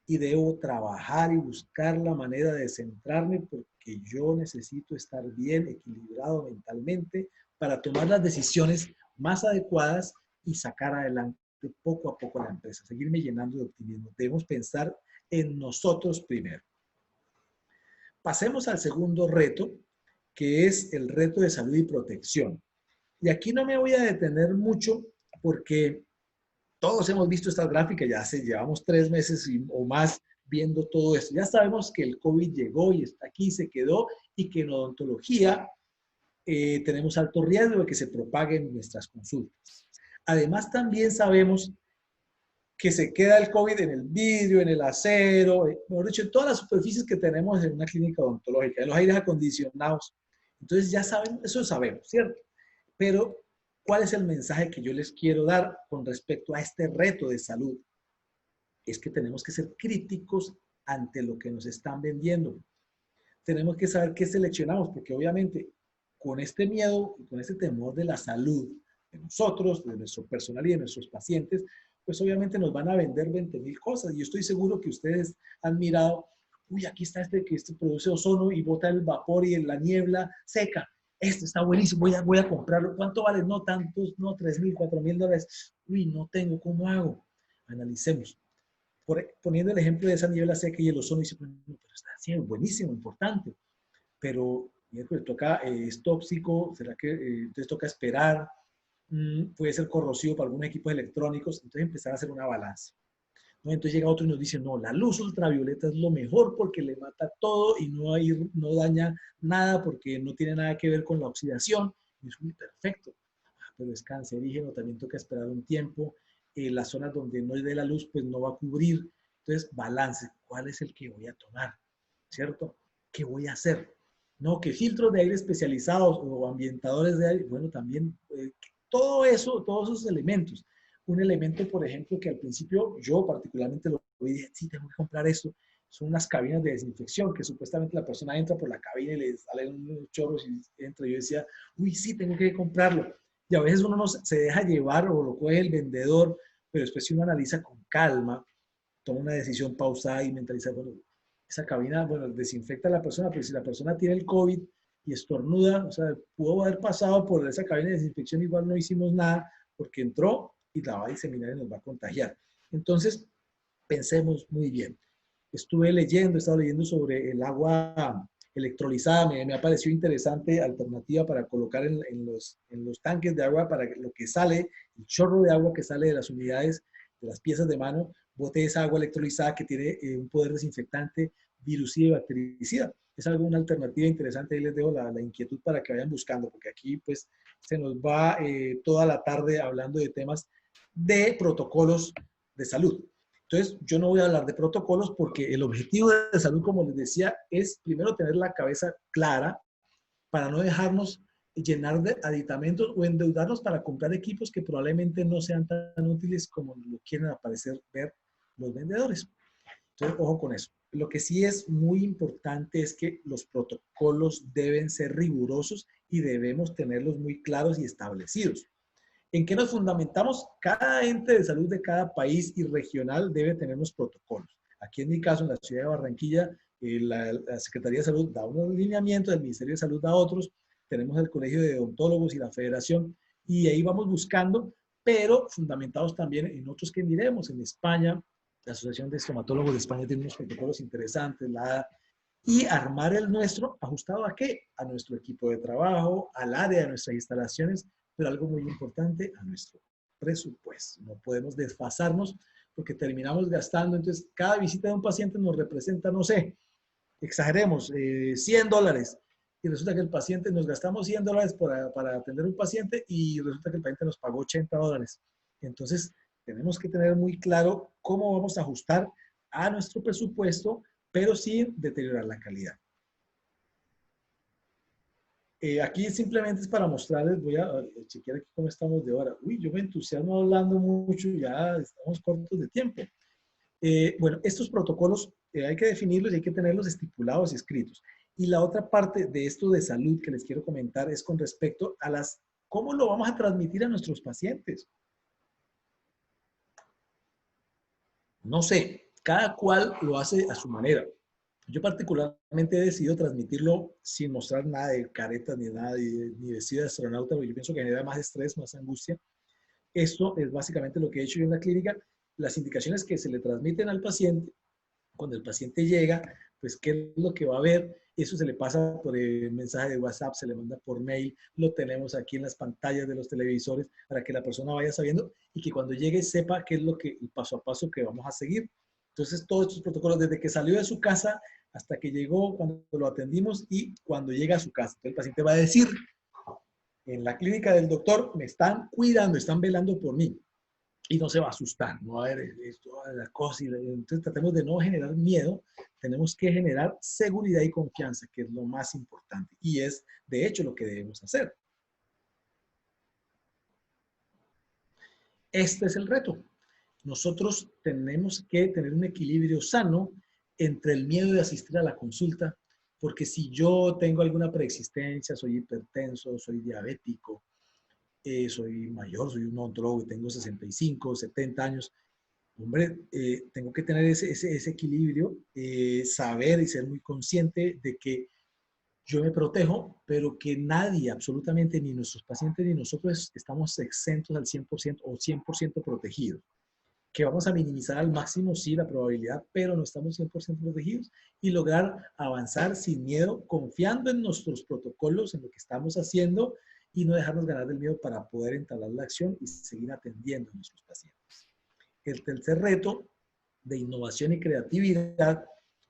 y debo trabajar y buscar la manera de centrarme porque yo necesito estar bien equilibrado mentalmente para tomar las decisiones más adecuadas y sacar adelante poco a poco la empresa, seguirme llenando de optimismo. Debemos pensar en nosotros primero. Pasemos al segundo reto, que es el reto de salud y protección. Y aquí no me voy a detener mucho porque todos hemos visto estas gráficas, llevamos 3 meses o más viendo todo esto. Ya sabemos que el COVID llegó y está aquí, se quedó, y que en odontología tenemos alto riesgo de que se propaguen nuestras consultas. Además, también sabemos que se queda el COVID en el vidrio, en el acero, mejor dicho, en todas las superficies que tenemos en una clínica odontológica, en los aires acondicionados. Entonces ya saben, eso sabemos, ¿cierto? Pero, ¿cuál es el mensaje que yo les quiero dar con respecto a este reto de salud? Es que tenemos que ser críticos ante lo que nos están vendiendo. Tenemos que saber qué seleccionamos, porque obviamente con este miedo y con este temor de la salud de nosotros, de nuestro personal y de nuestros pacientes, pues obviamente nos van a vender 20,000 cosas. Y yo estoy seguro que ustedes han mirado, uy, aquí está que este produce ozono y bota el vapor y la niebla seca. Este está buenísimo, voy a comprarlo. ¿Cuánto vale? No tantos, no, 3,000, 4,000 dólares. Uy, no tengo, ¿cómo hago? Analicemos. Poniendo el ejemplo de esa niebla seca y el ozono, dice, bueno, pero está haciendo buenísimo, importante. Pero toca, es tóxico, ¿será que entonces toca esperar? Puede ser corrosivo para algunos equipos electrónicos, entonces empezar a hacer una balanza. ¿No? Entonces llega otro y nos dice, no, la luz ultravioleta es lo mejor porque le mata todo y no daña nada porque no tiene nada que ver con la oxidación. Y es muy perfecto. pero es cancerígeno, también toca esperar un tiempo. Las zonas donde no dé la luz, pues no va a cubrir. Entonces, balance, ¿cuál es el que voy a tomar? ¿Cierto? ¿Qué voy a hacer? No, que filtros de aire especializados o ambientadores de aire, bueno, también todo eso, todos esos elementos. Un elemento, por ejemplo, que al principio yo particularmente lo vi y dije, sí, tengo que comprar esto, son unas cabinas de desinfección que supuestamente la persona entra por la cabina y le salen unos chorros y entra. Yo decía, uy, sí, tengo que comprarlo. Y a veces uno no se deja llevar o lo coge el vendedor, pero después si uno analiza con calma, toma una decisión pausada y mentaliza, bueno, esa cabina, bueno, desinfecta a la persona, pero si la persona tiene el COVID y estornuda, o sea, pudo haber pasado por esa cabina de desinfección, igual no hicimos nada porque entró y la va a diseminar y nos va a contagiar. Entonces, pensemos muy bien. Estuve leyendo, he estado leyendo sobre el agua electrolizada, me ha parecido interesante alternativa para colocar en los tanques de agua para que lo que sale, el chorro de agua que sale de las unidades, de las piezas de mano, bote esa agua electrolizada que tiene un poder desinfectante, virucida y bactericida. Es algo, una alternativa interesante, ahí les dejo la inquietud para que vayan buscando, porque aquí pues se nos va toda la tarde hablando de temas de protocolos de salud. Entonces, yo no voy a hablar de protocolos porque el objetivo de salud, como les decía, es primero tener la cabeza clara para no dejarnos llenar de aditamentos o endeudarnos para comprar equipos que probablemente no sean tan útiles como lo quieren aparecer ver los vendedores. Entonces, ojo con eso. Lo que sí es muy importante es que los protocolos deben ser rigurosos y debemos tenerlos muy claros y establecidos. ¿En qué nos fundamentamos? Cada ente de salud de cada país y regional debe tener unos protocolos. Aquí en mi caso, en la ciudad de Barranquilla, la Secretaría de Salud da unos lineamientos, el Ministerio de Salud da otros, tenemos el Colegio de Odontólogos y la Federación, y ahí vamos buscando, pero fundamentados también en otros que miremos. En España, la Asociación de Estomatólogos de España tiene unos protocolos interesantes, y armar el nuestro ajustado ¿a qué? A nuestro equipo de trabajo, al área de nuestras instalaciones, pero algo muy importante, a nuestro presupuesto. No podemos desfasarnos porque terminamos gastando. Entonces, cada visita de un paciente nos representa, no sé, exageremos, $100. Y resulta que el paciente, nos gastamos $100 para atender un paciente y resulta que el paciente nos pagó $80. Entonces, tenemos que tener muy claro cómo vamos a ajustar a nuestro presupuesto, pero sin deteriorar la calidad. Aquí simplemente es para mostrarles, voy a chequear aquí cómo estamos de hora. Uy, yo me entusiasmo hablando mucho, ya estamos cortos de tiempo. Bueno, estos protocolos hay que definirlos y hay que tenerlos estipulados y escritos. Y la otra parte de esto de salud que les quiero comentar es con respecto a cómo lo vamos a transmitir a nuestros pacientes. No sé, cada cual lo hace a su manera. Yo particularmente he decidido transmitirlo sin mostrar nada de caretas ni nada, ni vestido de astronauta, porque yo pienso que genera más estrés, más angustia. Esto es básicamente lo que he hecho yo en la clínica. Las indicaciones que se le transmiten al paciente, cuando el paciente llega, pues qué es lo que va a ver. Eso se le pasa por mensaje de WhatsApp, se le manda por mail, lo tenemos aquí en las pantallas de los televisores para que la persona vaya sabiendo y que cuando llegue sepa qué es el paso a paso que vamos a seguir. Entonces, todos estos protocolos, desde que salió de su casa hasta que llegó, cuando lo atendimos y cuando llega a su casa. Entonces, el paciente va a decir, en la clínica del doctor me están cuidando, están velando por mí. Y no se va a asustar, no va a ver esto, la cosa. Entonces, tratemos de no generar miedo, tenemos que generar seguridad y confianza, que es lo más importante. Y es, de hecho, lo que debemos hacer. Este es el reto. Nosotros tenemos que tener un equilibrio sano entre el miedo de asistir a la consulta, porque si yo tengo alguna preexistencia, soy hipertenso, soy diabético, soy mayor, soy un odontólogo y tengo 65, 70 años, hombre, tengo que tener ese equilibrio, saber y ser muy consciente de que yo me protejo, pero que nadie, absolutamente ni nuestros pacientes ni nosotros estamos exentos al 100% o 100% protegidos. Que vamos a minimizar al máximo, sí, la probabilidad, pero no estamos 100% protegidos y lograr avanzar sin miedo, confiando en nuestros protocolos, en lo que estamos haciendo y no dejarnos ganar del miedo para poder entablar la acción y seguir atendiendo a nuestros pacientes. El tercer reto de innovación y creatividad,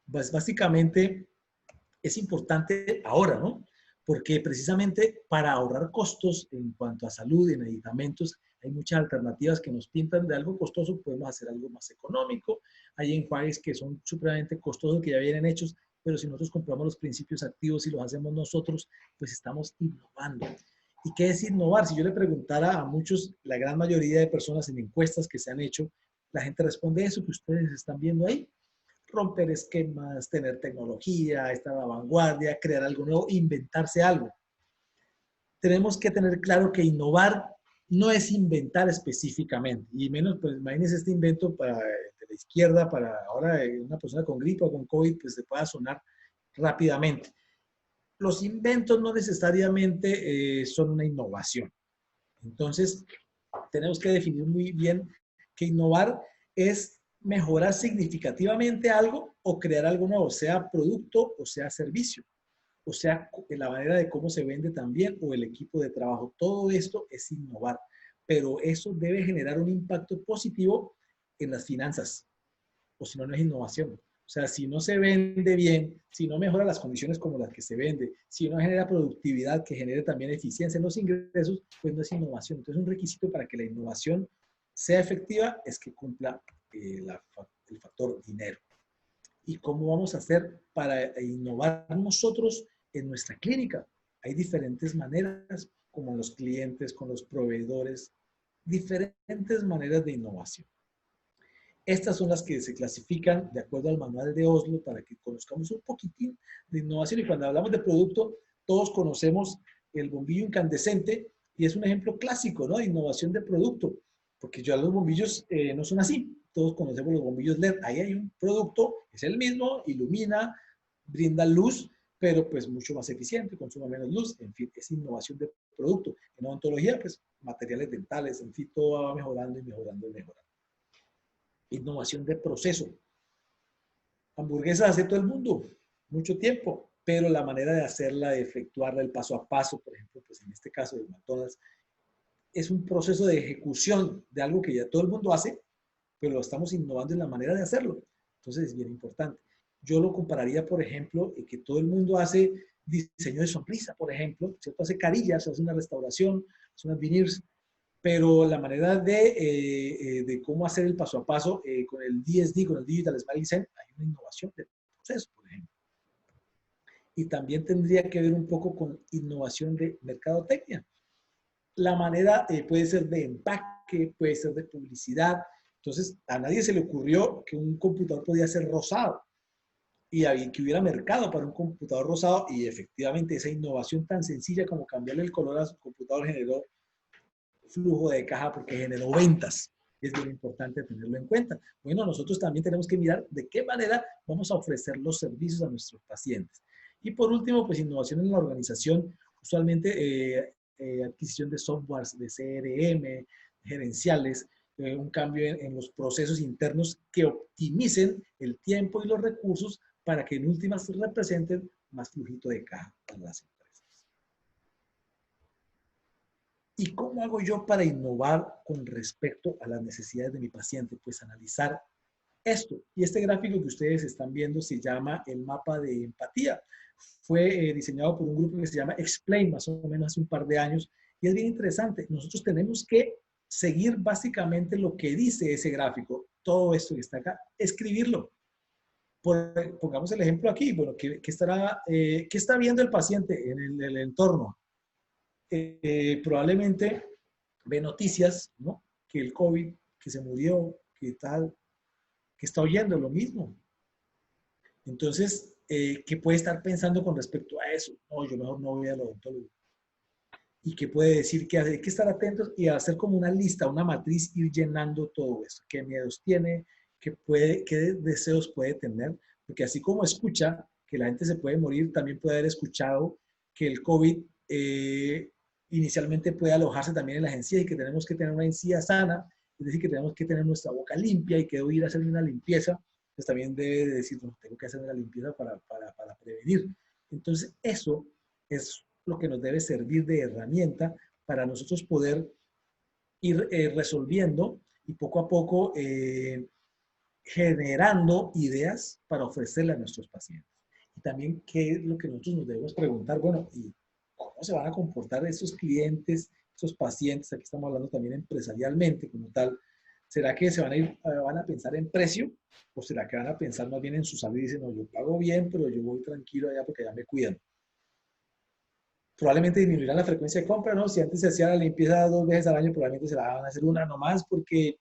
pues básicamente es importante ahora, ¿no? porque precisamente para ahorrar costos en cuanto a salud, en medicamentos, hay muchas alternativas que nos pintan de algo costoso, podemos hacer algo más económico. Hay enjuagues que son supremamente costosos, que ya vienen hechos, pero si nosotros compramos los principios activos y los hacemos nosotros, pues estamos innovando. ¿Y qué es innovar? Si yo le preguntara a muchos, la gran mayoría de personas en encuestas que se han hecho, la gente responde eso que ustedes están viendo ahí. Romper esquemas, tener tecnología, estar a la vanguardia, crear algo nuevo, inventarse algo. Tenemos que tener claro que innovar no es inventar específicamente, y menos, pues imagínense este invento para, de la izquierda, para ahora una persona con gripe o con COVID, pues se pueda sonar rápidamente. Los inventos no necesariamente son una innovación. Entonces, tenemos que definir muy bien que innovar es mejorar significativamente algo o crear algo nuevo, sea producto o sea servicio, o sea la manera de cómo se vende también o el equipo de trabajo. Todo esto es innovar, pero eso debe generar un impacto positivo en las finanzas, o si no, no es innovación. O sea, si no se vende bien, si no mejora las condiciones como las que se vende, si no genera productividad que genere también eficiencia en los ingresos, pues no es innovación. Entonces, un requisito para que la innovación sea efectiva es que cumpla el factor dinero. ¿Y cómo vamos a hacer para innovar nosotros en nuestra clínica? Hay diferentes maneras, como los clientes, con los proveedores, diferentes maneras de innovación. Estas son las que se clasifican de acuerdo al manual de Oslo para que conozcamos un poquitín de innovación. Y cuando hablamos de producto, todos conocemos el bombillo incandescente y es un ejemplo clásico, ¿no?, de innovación de producto, porque ya los bombillos no son así. Todos conocemos los bombillos LED. Ahí hay un producto, es el mismo, ilumina, brinda luz, pero pues mucho más eficiente, consume menos luz. En fin, es innovación de producto. En odontología, pues materiales dentales, en fin, todo va mejorando y mejorando y mejorando. Innovación de proceso. Hamburguesas hace todo el mundo, mucho tiempo, pero la manera de hacerla, de efectuarla, el paso a paso, por ejemplo, pues en este caso de McDonald's, es un proceso de ejecución de algo que ya todo el mundo hace, pero lo estamos innovando en la manera de hacerlo. Entonces es bien importante. Yo lo compararía, por ejemplo, en que todo el mundo hace diseño de sonrisa, por ejemplo, ¿cierto? Hace carillas, hace una restauración, hace unas veneers, pero la manera de cómo hacer el paso a paso con el DSD, con el Digital Smile Design, hay una innovación de proceso, por ejemplo. Y también tendría que ver un poco con innovación de mercadotecnia. La manera puede ser de empaque, puede ser de publicidad. Entonces, a nadie se le ocurrió que un computador podía ser rosado y que hubiera mercado para un computador rosado, y efectivamente esa innovación tan sencilla como cambiarle el color a su computador generó flujo de caja porque generó ventas. Es bien importante tenerlo en cuenta. Bueno, nosotros también tenemos que mirar de qué manera vamos a ofrecer los servicios a nuestros pacientes. Y por último, pues innovación en la organización, usualmente adquisición de softwares, de CRM, gerenciales, un cambio en los procesos internos que optimicen el tiempo y los recursos para que en últimas representen más flujito de caja para las empresas. ¿Y cómo hago yo para innovar con respecto a las necesidades de mi paciente? Pues analizar esto. Y este gráfico que ustedes están viendo se llama el mapa de empatía. Fue diseñado por un grupo que se llama Explain, más o menos hace un par de años. Y es bien interesante. Nosotros tenemos que seguir básicamente lo que dice ese gráfico. Todo esto que está acá, escribirlo. Pongamos el ejemplo aquí. Bueno, ¿qué está viendo el paciente en el entorno? Probablemente ve noticias, ¿no?, que el COVID, que se murió, que tal, que está oyendo lo mismo. Entonces, ¿qué puede estar pensando con respecto a eso? No, yo mejor no voy al odontólogo. ¿Y qué puede decir? Que hay que estar atentos y hacer como una lista, una matriz, ir llenando todo eso. ¿Qué miedos tiene? ¿Qué deseos puede tener? Porque así como escucha que la gente se puede morir, también puede haber escuchado que el COVID inicialmente puede alojarse también en las encías y que tenemos que tener una encía sana, es decir, que tenemos que tener nuestra boca limpia y que debo ir a hacer una limpieza. Pues también debe decir, no, tengo que hacer una limpieza para prevenir. Entonces, eso es lo que nos debe servir de herramienta para nosotros poder ir resolviendo y poco a poco generando ideas para ofrecerle a nuestros pacientes. Y también, ¿qué es lo que nosotros nos debemos preguntar? Bueno, ¿y ¿Cómo se van a comportar esos clientes, esos pacientes? Aquí estamos hablando también empresarialmente como tal. ¿Será que se van a ir, van a pensar en precio? ¿O será que van a pensar más bien en su salud y dicen, no, yo pago bien, pero yo voy tranquilo allá porque allá me cuidan? Probablemente disminuirán la frecuencia de compra, ¿no? Si antes se hacía la limpieza 2 veces al año, probablemente se la van a hacer una nomás porque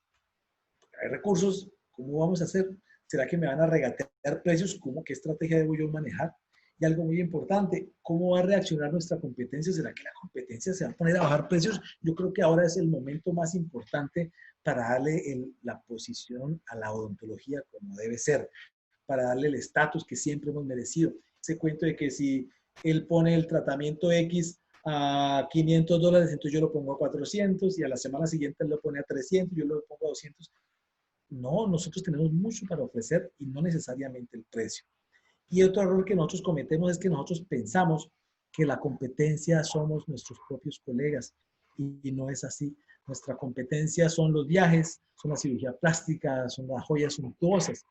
hay recursos. ¿Cómo vamos a hacer? ¿Será que me van a regatear precios? ¿Cómo? ¿Qué estrategia debo yo manejar? Y algo muy importante, ¿cómo va a reaccionar nuestra competencia? ¿Será que la competencia se va a poner a bajar precios? Yo creo que ahora es el momento más importante para darle la posición a la odontología como debe ser, para darle el estatus que siempre hemos merecido. Ese cuento de que si él pone el tratamiento X a $500, entonces yo lo pongo a 400 y a la semana siguiente él lo pone a 300, yo lo pongo a 200. No, nosotros tenemos mucho para ofrecer y no necesariamente el precio. Y otro error que nosotros cometemos es que nosotros pensamos que la competencia somos nuestros propios colegas y no es así. Nuestra competencia son los viajes, son la cirugía plástica, son las joyas suntuosas.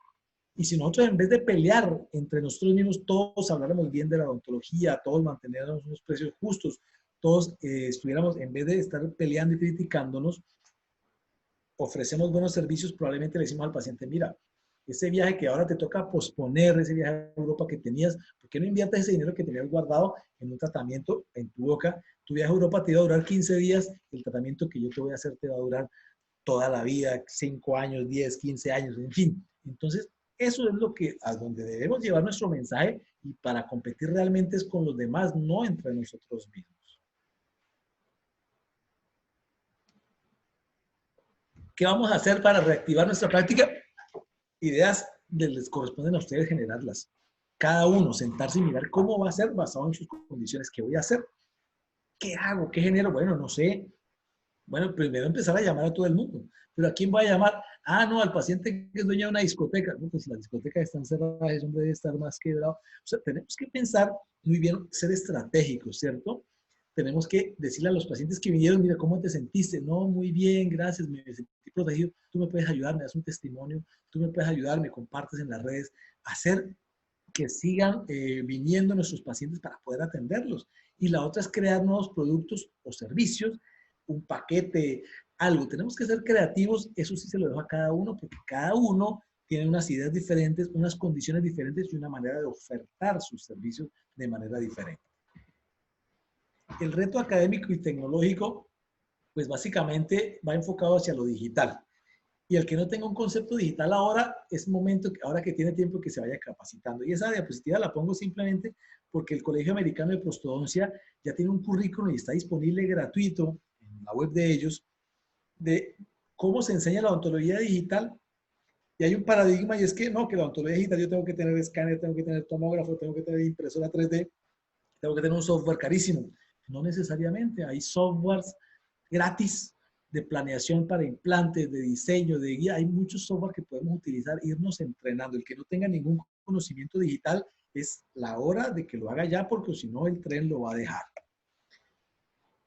Y si nosotros en vez de pelear entre nosotros mismos, todos habláramos bien de la odontología, todos mantenernos unos precios justos, todos estuviéramos, en vez de estar peleando y criticándonos, ofrecemos buenos servicios, probablemente le decimos al paciente, mira, ese viaje que ahora te toca posponer, ese viaje a Europa que tenías, ¿por qué no inviertes ese dinero que tenías guardado en un tratamiento en tu boca? Tu viaje a Europa te va a durar 15 días, el tratamiento que yo te voy a hacer te va a durar toda la vida, 5 años, 10, 15 años, en fin. Entonces, eso es lo que a donde debemos llevar nuestro mensaje y para competir realmente es con los demás, no entre nosotros mismos. ¿Qué vamos a hacer para reactivar nuestra práctica? Ideas les corresponden a ustedes generarlas. Cada uno sentarse y mirar cómo va a ser basado en sus condiciones. ¿Qué voy a hacer? ¿Qué hago? ¿Qué genero? Bueno, no sé. Bueno, primero empezar a llamar a todo el mundo. ¿Pero a quién voy a llamar? Ah, no, al paciente que es dueño de una discoteca. No, pues las discotecas están cerradas, eso debe estar más quebrado. O sea, tenemos que pensar muy bien, ser estratégicos, ¿cierto? Tenemos que decirle a los pacientes que vinieron, mira, ¿cómo te sentiste? No, muy bien, gracias, me sentí protegido. Tú me puedes ayudar, me das un testimonio, tú me puedes ayudar, me compartes en las redes, hacer que sigan viniendo nuestros pacientes para poder atenderlos. Y la otra es crear nuevos productos o servicios, un paquete, algo. Tenemos que ser creativos, eso sí se lo dejo a cada uno, porque cada uno tiene unas ideas diferentes, unas condiciones diferentes y una manera de ofertar sus servicios de manera diferente. El reto académico y tecnológico, pues básicamente va enfocado hacia lo digital. Y el que no tenga un concepto digital ahora, es momento, ahora que tiene tiempo, que se vaya capacitando. Y esa diapositiva la pongo simplemente porque el Colegio Americano de Prostodoncia ya tiene un currículum y está disponible gratuito en la web de ellos, de cómo se enseña la odontología digital. Y hay un paradigma y es que no, que la odontología digital yo tengo que tener escáner, tengo que tener tomógrafo, tengo que tener impresora 3D, tengo que tener un software carísimo. No necesariamente, hay softwares gratis de planeación para implantes, de diseño, de guía. Hay muchos software que podemos utilizar, irnos entrenando. El que no tenga ningún conocimiento digital, es la hora de que lo haga ya, porque si no el tren lo va a dejar.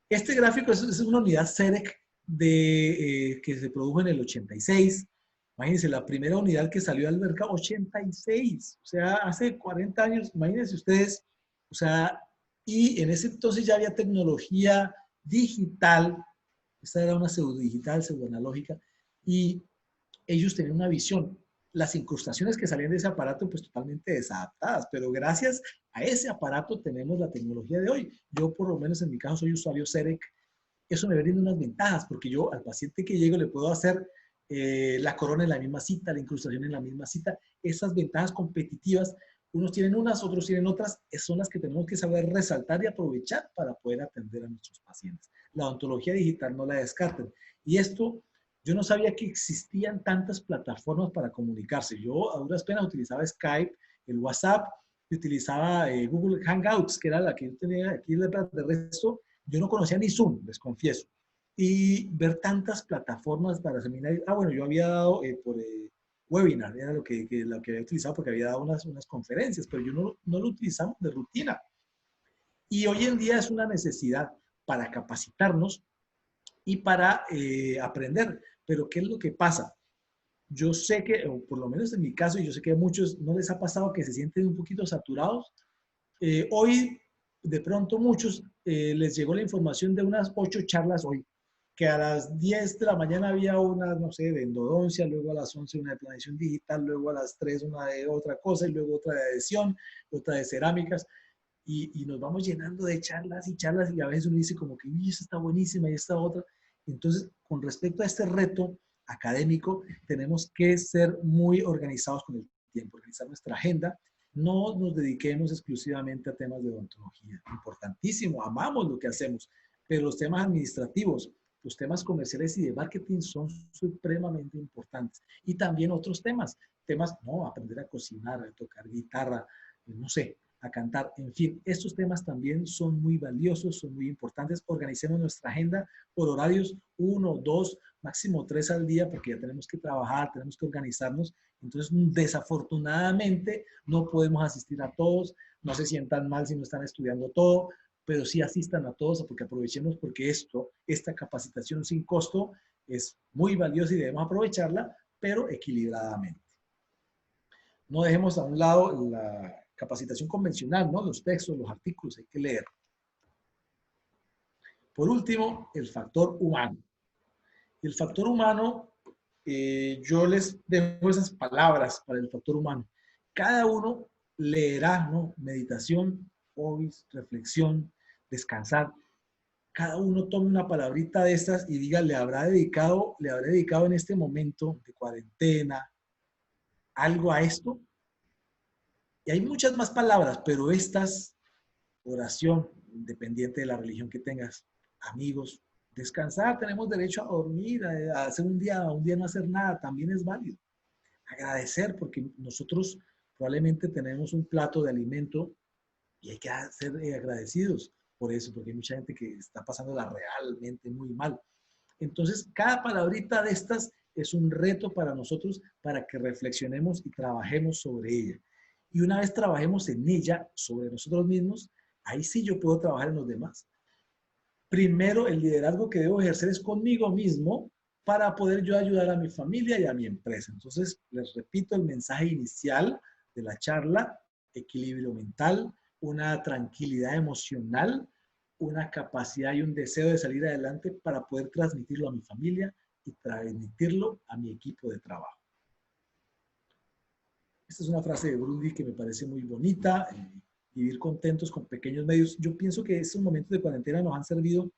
Este gráfico es una unidad CEREC que se produjo en el 86. Imagínense, la primera unidad que salió al mercado, 86. O sea, hace 40 años, imagínense ustedes. O sea, y en ese entonces ya había tecnología digital. Esta era una pseudo digital, pseudo analógica. Y ellos tenían una visión. Las incrustaciones que salían de ese aparato, pues totalmente desadaptadas. Pero gracias a ese aparato tenemos la tecnología de hoy. Yo, por lo menos en mi caso, soy usuario CEREC. Eso me brinda unas ventajas, porque yo al paciente que llego le puedo hacer la corona en la misma cita, la incrustación en la misma cita. Esas ventajas competitivas, unos tienen unas, otros tienen otras, son las que tenemos que saber resaltar y aprovechar para poder atender a nuestros pacientes. La odontología digital no la descarten. Y esto, yo no sabía que existían tantas plataformas para comunicarse. Yo a duras penas utilizaba Skype, el WhatsApp, utilizaba Google Hangouts, que era la que yo tenía aquí. De resto, yo no conocía ni Zoom, les confieso. Y ver tantas plataformas para seminarios. Ah, bueno, yo había dado por webinar, era lo que había utilizado porque había dado unas conferencias, pero yo no lo utilizamos de rutina. Y hoy en día es una necesidad para capacitarnos y para aprender. Pero ¿qué es lo que pasa? Yo sé que, o por lo menos en mi caso, y yo sé que a muchos no les ha pasado que se sienten un poquito saturados. Hoy de pronto muchos les llegó la información de unas 8 charlas hoy, que a las 10 de la mañana había una, no sé, de endodoncia, luego a las 11 una de planeación digital, luego a las 3 una de otra cosa, y luego otra de adhesión, otra de cerámicas, y nos vamos llenando de charlas y charlas, y a veces uno dice como que, uy, esta está buenísima y esta otra. Entonces, con respecto a este reto académico, tenemos que ser muy organizados con el tiempo, organizar nuestra agenda. No nos dediquemos exclusivamente a temas de odontología. Importantísimo, amamos lo que hacemos, pero los temas administrativos, los temas comerciales y de marketing son supremamente importantes. Y también otros temas, no, aprender a cocinar, a tocar guitarra, no sé, a cantar, en fin, estos temas también son muy valiosos, son muy importantes. Organicemos nuestra agenda por horarios 1, 2, máximo 3 al día, porque ya tenemos que trabajar, tenemos que organizarnos. Entonces, desafortunadamente, no podemos asistir a todos. No se sientan mal si no están estudiando todo, pero sí asistan a todos, porque aprovechemos, porque esta capacitación sin costo es muy valiosa y debemos aprovecharla, pero equilibradamente. No dejemos a un lado la capacitación convencional, ¿no? Los textos, los artículos, hay que leer. Por último, el factor humano. El factor humano, yo les dejo esas palabras para el factor humano. Cada uno leerá, ¿no? Meditación, hobbies, reflexión, descansar. Cada uno tome una palabrita de estas y diga, le habré dedicado en este momento de cuarentena algo a esto. Y hay muchas más palabras, pero estas, oración, independiente de la religión que tengas, amigos, descansar, tenemos derecho a dormir, a hacer un día no hacer nada, también es válido. Agradecer, porque nosotros probablemente tenemos un plato de alimento y hay que ser agradecidos por eso, porque hay mucha gente que está pasándola realmente muy mal. Entonces, cada palabrita de estas es un reto para nosotros para que reflexionemos y trabajemos sobre ella. Y una vez trabajemos en ella, sobre nosotros mismos, ahí sí yo puedo trabajar en los demás. Primero, el liderazgo que debo ejercer es conmigo mismo para poder yo ayudar a mi familia y a mi empresa. Entonces, les repito el mensaje inicial de la charla: equilibrio mental, una tranquilidad emocional, una capacidad y un deseo de salir adelante para poder transmitirlo a mi familia y transmitirlo a mi equipo de trabajo. Esta es una frase de Brudi que me parece muy bonita. Vivir contentos con pequeños medios. Yo pienso que estos momentos de cuarentena nos han servido,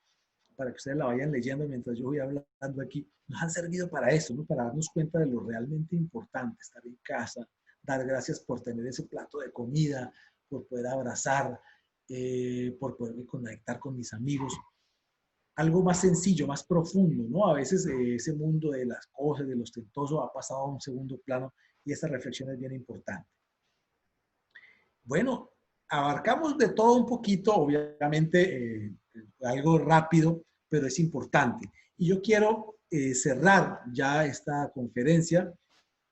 para que ustedes la vayan leyendo mientras yo voy hablando aquí, nos han servido para eso, ¿no? Para darnos cuenta de lo realmente importante, estar en casa, dar gracias por tener ese plato de comida, por poder abrazar, por poder conectar con mis amigos. Algo más sencillo, más profundo, ¿no? A veces ese mundo de las cosas, de lo ostentoso, ha pasado a un segundo plano y esta reflexión es bien importante. Bueno, abarcamos de todo un poquito, obviamente algo rápido, pero es importante. Y yo quiero cerrar ya esta conferencia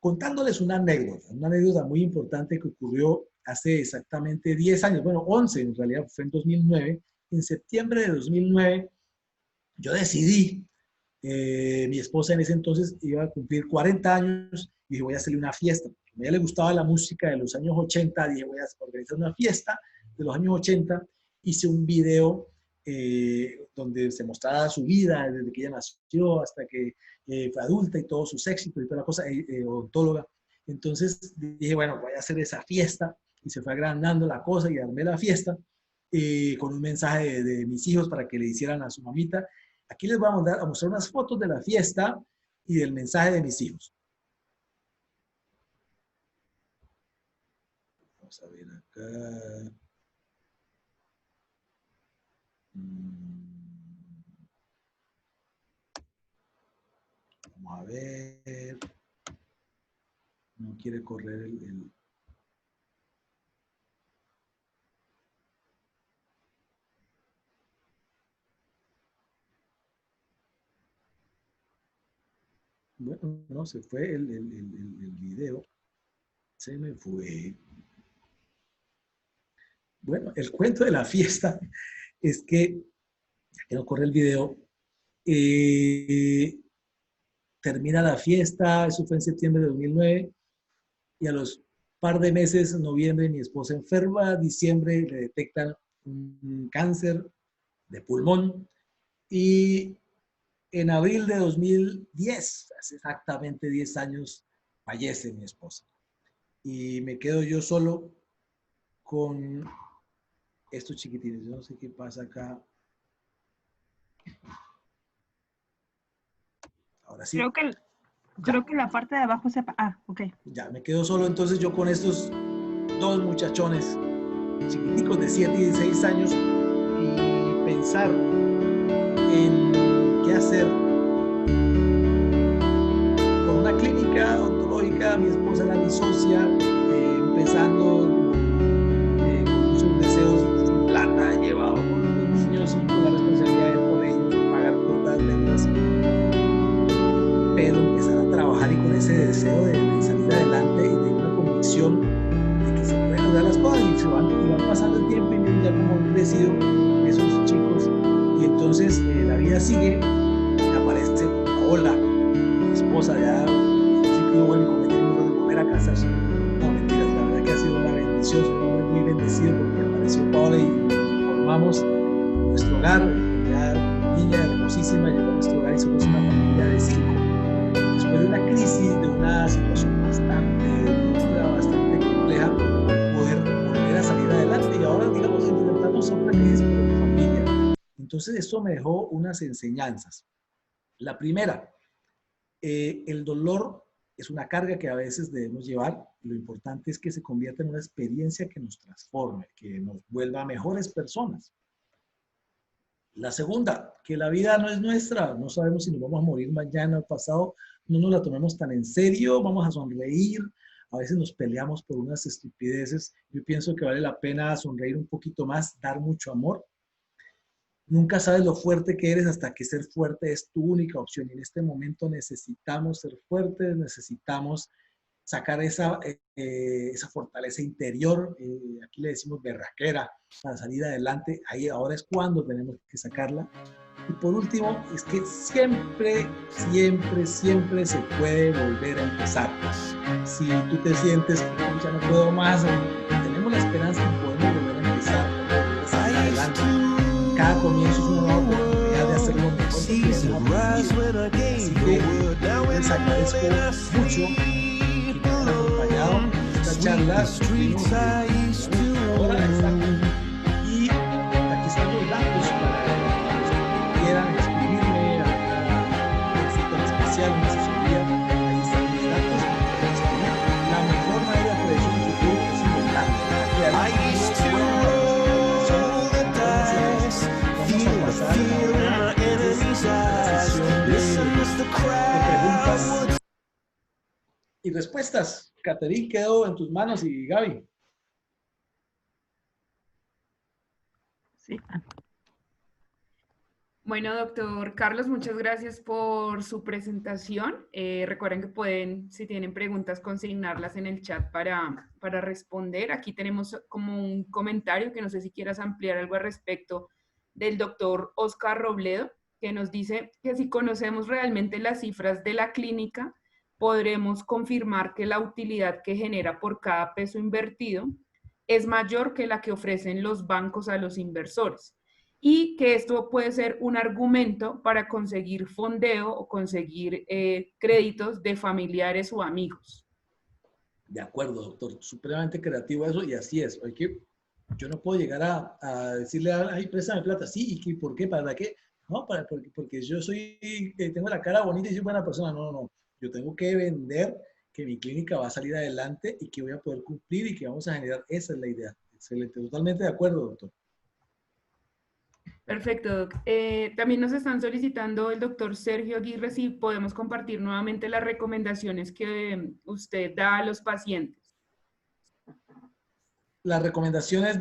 contándoles una anécdota muy importante que ocurrió hace exactamente 10 años, bueno, 11 en realidad, fue en 2009. En septiembre de 2009, yo decidí, mi esposa en ese entonces iba a cumplir 40 años, y dije, voy a hacerle una fiesta. A ella le gustaba la música de los años 80, dije, voy a organizar una fiesta de los años 80. Hice un video donde se mostraba su vida desde que ella nació hasta que fue adulta y todos sus éxitos y toda la cosa, odontóloga. Entonces dije, bueno, voy a hacer esa fiesta, y se fue agrandando la cosa y armé la fiesta con un mensaje de mis hijos para que le hicieran a su mamita. Aquí les voy a mostrar unas fotos de la fiesta y del mensaje de mis hijos. Vamos a ver acá. Vamos a ver. No quiere correr el... Bueno, no, se fue el video. Se me fue. Bueno, el cuento de la fiesta es que, ya que no corre el video, termina la fiesta, eso fue en septiembre de 2009, y a los par de meses, en noviembre, mi esposa enferma, diciembre le detectan un cáncer de pulmón y en abril de 2010, hace exactamente 10 años, fallece mi esposa. Y me quedo yo solo con estos chiquitines. Yo no sé qué pasa acá. Ahora sí, Creo que la parte de abajo se... ok. ya me quedo solo entonces yo con estos dos muchachones chiquiticos de 7 y 16 años y pensar en qué hacer con una clínica odontológica. Mi esposa era mi socia, empezando con muchos deseos sin plata, llevado con los niños y con la responsabilidad del colegio, pagar cuotas, deudas, pero empezar a trabajar y con ese deseo de salir adelante y de una convicción de que se pueden lograr las cosas y van pasando el tiempo y miren ya cómo han crecido esos chicos y entonces la vida sigue y aparece Paola, mi esposa, ya sí bueno y cometimos de volver a casarse. No, mentiras, la verdad que ha sido una bendición, soy un hombre muy bendecido porque apareció Paola y formamos nuestro hogar, ya niña hermosísima llegó a nuestro hogar y somos una familia de 5. Después de una crisis, de una situación bastante dura, bastante compleja, poder volver a salir adelante y ahora, digamos, enfrentarnos a una crisis pero de familia. Entonces, esto me dejó unas enseñanzas. La primera, el dolor es una carga que a veces debemos llevar. Lo importante es que se convierta en una experiencia que nos transforme, que nos vuelva mejores personas. La segunda, que la vida no es nuestra, no sabemos si nos vamos a morir mañana o pasado, no nos la tomemos tan en serio, vamos a sonreír, a veces nos peleamos por unas estupideces, yo pienso que vale la pena sonreír un poquito más, dar mucho amor. Nunca sabes lo fuerte que eres hasta que ser fuerte es tu única opción y en este momento necesitamos ser fuertes, necesitamos sacar esa fortaleza interior, aquí le decimos berraquera, para salir adelante, ahí ahora es cuando tenemos que sacarla. Y por último, es que siempre, siempre, siempre se puede volver a empezar. Si tú te sientes que ya no puedo más, tenemos la esperanza de poder volver a empezar, volver a salir adelante. Cada comienzo es una nueva oportunidad de hacerlo mejor. Así que les agradezco mucho acompañado en esta charla. Ahora exacto. Y aquí están los datos para los que quieran escribirme a una cita especial, una asesoría. Ahí están mis datos. La mejor manera de predecir el futuro es inventando. Vamos a pasar ahora a la sesión de preguntas y respuestas. Caterín, quedó en tus manos y Gaby. Sí. Bueno, doctor Carlos, muchas gracias por su presentación. Recuerden que pueden, si tienen preguntas, consignarlas en el chat para responder. Aquí tenemos como un comentario que no sé si quieras ampliar algo al respecto del doctor Oscar Robledo, que nos dice que si conocemos realmente las cifras de la clínica, podremos confirmar que la utilidad que genera por cada peso invertido es mayor que la que ofrecen los bancos a los inversores y que esto puede ser un argumento para conseguir fondeo o conseguir créditos de familiares o amigos. De acuerdo, doctor, supremamente creativo eso y así es. Yo no puedo llegar a decirle, ay, préstame plata, sí, ¿y por qué? ¿Para qué? No, porque yo tengo la cara bonita y soy buena persona. No, no, no. Yo tengo que vender que mi clínica va a salir adelante y que voy a poder cumplir y que vamos a generar. Esa es la idea. Excelente, totalmente de acuerdo, doctor. Perfecto, doc. También nos están solicitando el doctor Sergio Aguirre si podemos compartir nuevamente las recomendaciones que usted da a los pacientes. Las recomendaciones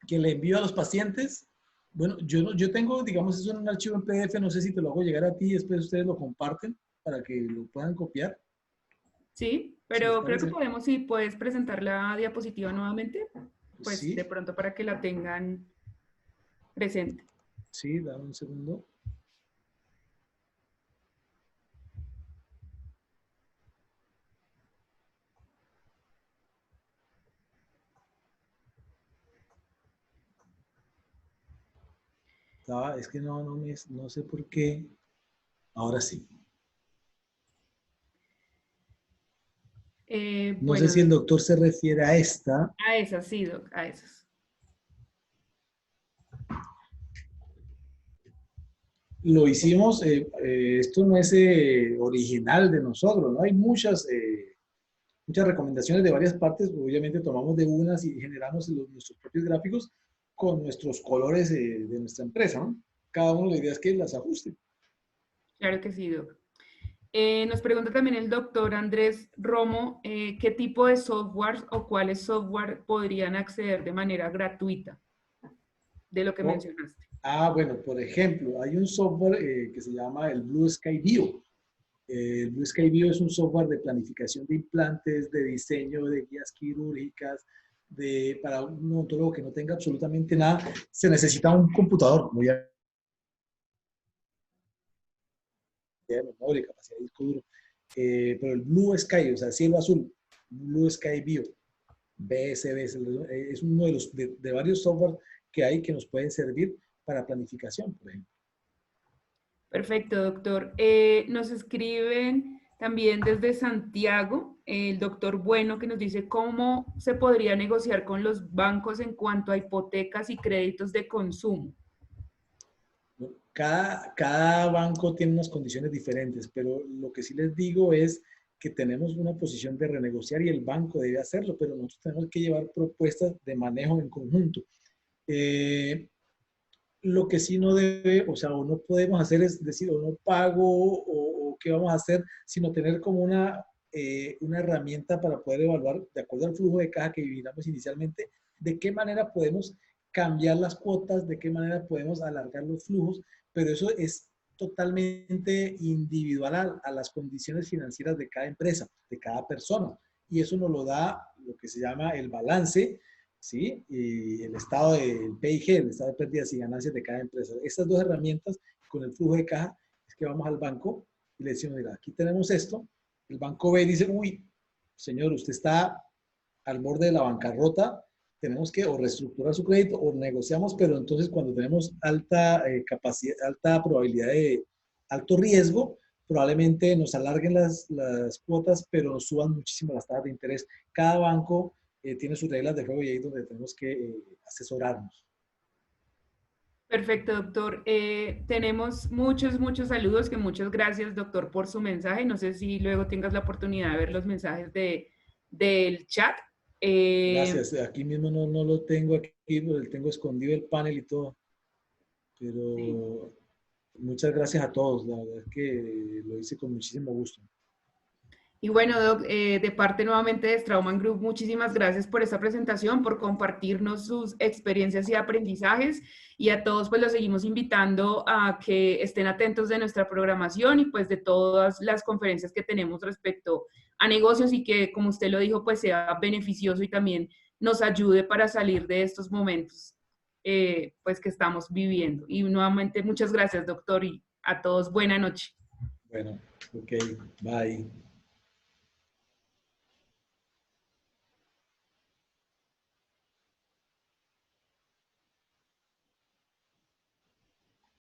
que le envío a los pacientes, bueno, yo tengo, digamos, eso en un archivo en PDF, no sé si te lo hago llegar a ti y después ustedes lo comparten para que lo puedan copiar. Sí, ¿Sí les pero creo que parece? podemos, si puedes presentar la diapositiva nuevamente, pues Sí, de pronto para que la tengan presente. sí, dame un segundo. Es que no sé por qué. Ahora sí. No sé Bueno, si el doctor se refiere a esta. a esas, sí, Doc, a esas. Lo hicimos, esto no es original de nosotros, ¿no? Hay muchas recomendaciones de varias partes, obviamente tomamos de unas y generamos nuestros propios gráficos con nuestros colores de nuestra empresa, ¿no? Cada uno la idea es que las ajuste. Claro que sí, Doc. Nos pregunta también el doctor Andrés Romo, ¿qué tipo de software o cuáles software podrían acceder de manera gratuita de lo que Oh, mencionaste? bueno, por ejemplo, hay un software que se llama el Blue Sky Bio. El Blue Sky Bio es un software de planificación de implantes, de diseño de guías quirúrgicas, para un odontólogo que no tenga absolutamente nada, se necesita un computador, muy de memoria, capacidad de disco duro. Pero el Blue Sky, o sea, cielo azul, Blue Sky Bio, BSB, es uno de varios software que hay que nos pueden servir para planificación, por ejemplo. Perfecto, doctor. Nos escriben también desde Santiago el doctor Bueno que nos dice cómo se podría negociar con los bancos en cuanto a hipotecas y créditos de consumo. ¿No? Cada banco tiene unas condiciones diferentes, pero lo que sí les digo es que tenemos una posición de renegociar y el banco debe hacerlo, pero nosotros tenemos que llevar propuestas de manejo en conjunto. Eh, lo que sí no debe, o sea, o no podemos hacer es decir, o no pago o qué vamos a hacer, sino tener como una herramienta para poder evaluar, de acuerdo al flujo de caja que miramos inicialmente, de qué manera podemos cambiar las cuotas, de qué manera podemos alargar los flujos, pero eso es totalmente individual a las condiciones financieras de cada empresa, de cada persona. Y eso nos lo da lo que se llama el balance, ¿sí? Y el estado del PIG, el estado de pérdidas y ganancias de cada empresa. Estas dos herramientas con el flujo de caja es que vamos al banco y le decimos, mira, aquí tenemos esto. El banco ve y dice, uy, señor, usted está al borde de la bancarrota, tenemos que o reestructurar su crédito o negociamos, pero entonces cuando tenemos alta capacidad, alta probabilidad de alto riesgo, probablemente nos alarguen las cuotas, pero nos suban muchísimo las tasas de interés. Cada banco tiene sus reglas de juego y ahí es donde tenemos que asesorarnos. Perfecto, doctor. Tenemos muchos saludos, que muchas gracias, doctor, por su mensaje. No sé si luego tengas la oportunidad de ver los mensajes del chat. Gracias. Aquí mismo no lo tengo aquí, tengo escondido el panel y todo. Sí. Pero muchas gracias a todos. La verdad es que lo hice con muchísimo gusto. Y bueno, Doc, de parte nuevamente de Straumann Group, muchísimas gracias por esta presentación, por compartirnos sus experiencias y aprendizajes. Y a todos, pues los seguimos invitando a que estén atentos de nuestra programación y pues de todas las conferencias que tenemos respecto a negocios y que, como usted lo dijo, pues sea beneficioso y también nos ayude para salir de estos momentos pues que estamos viviendo. Y nuevamente, muchas gracias, doctor, y a todos, buena noche. Bueno, ok, bye.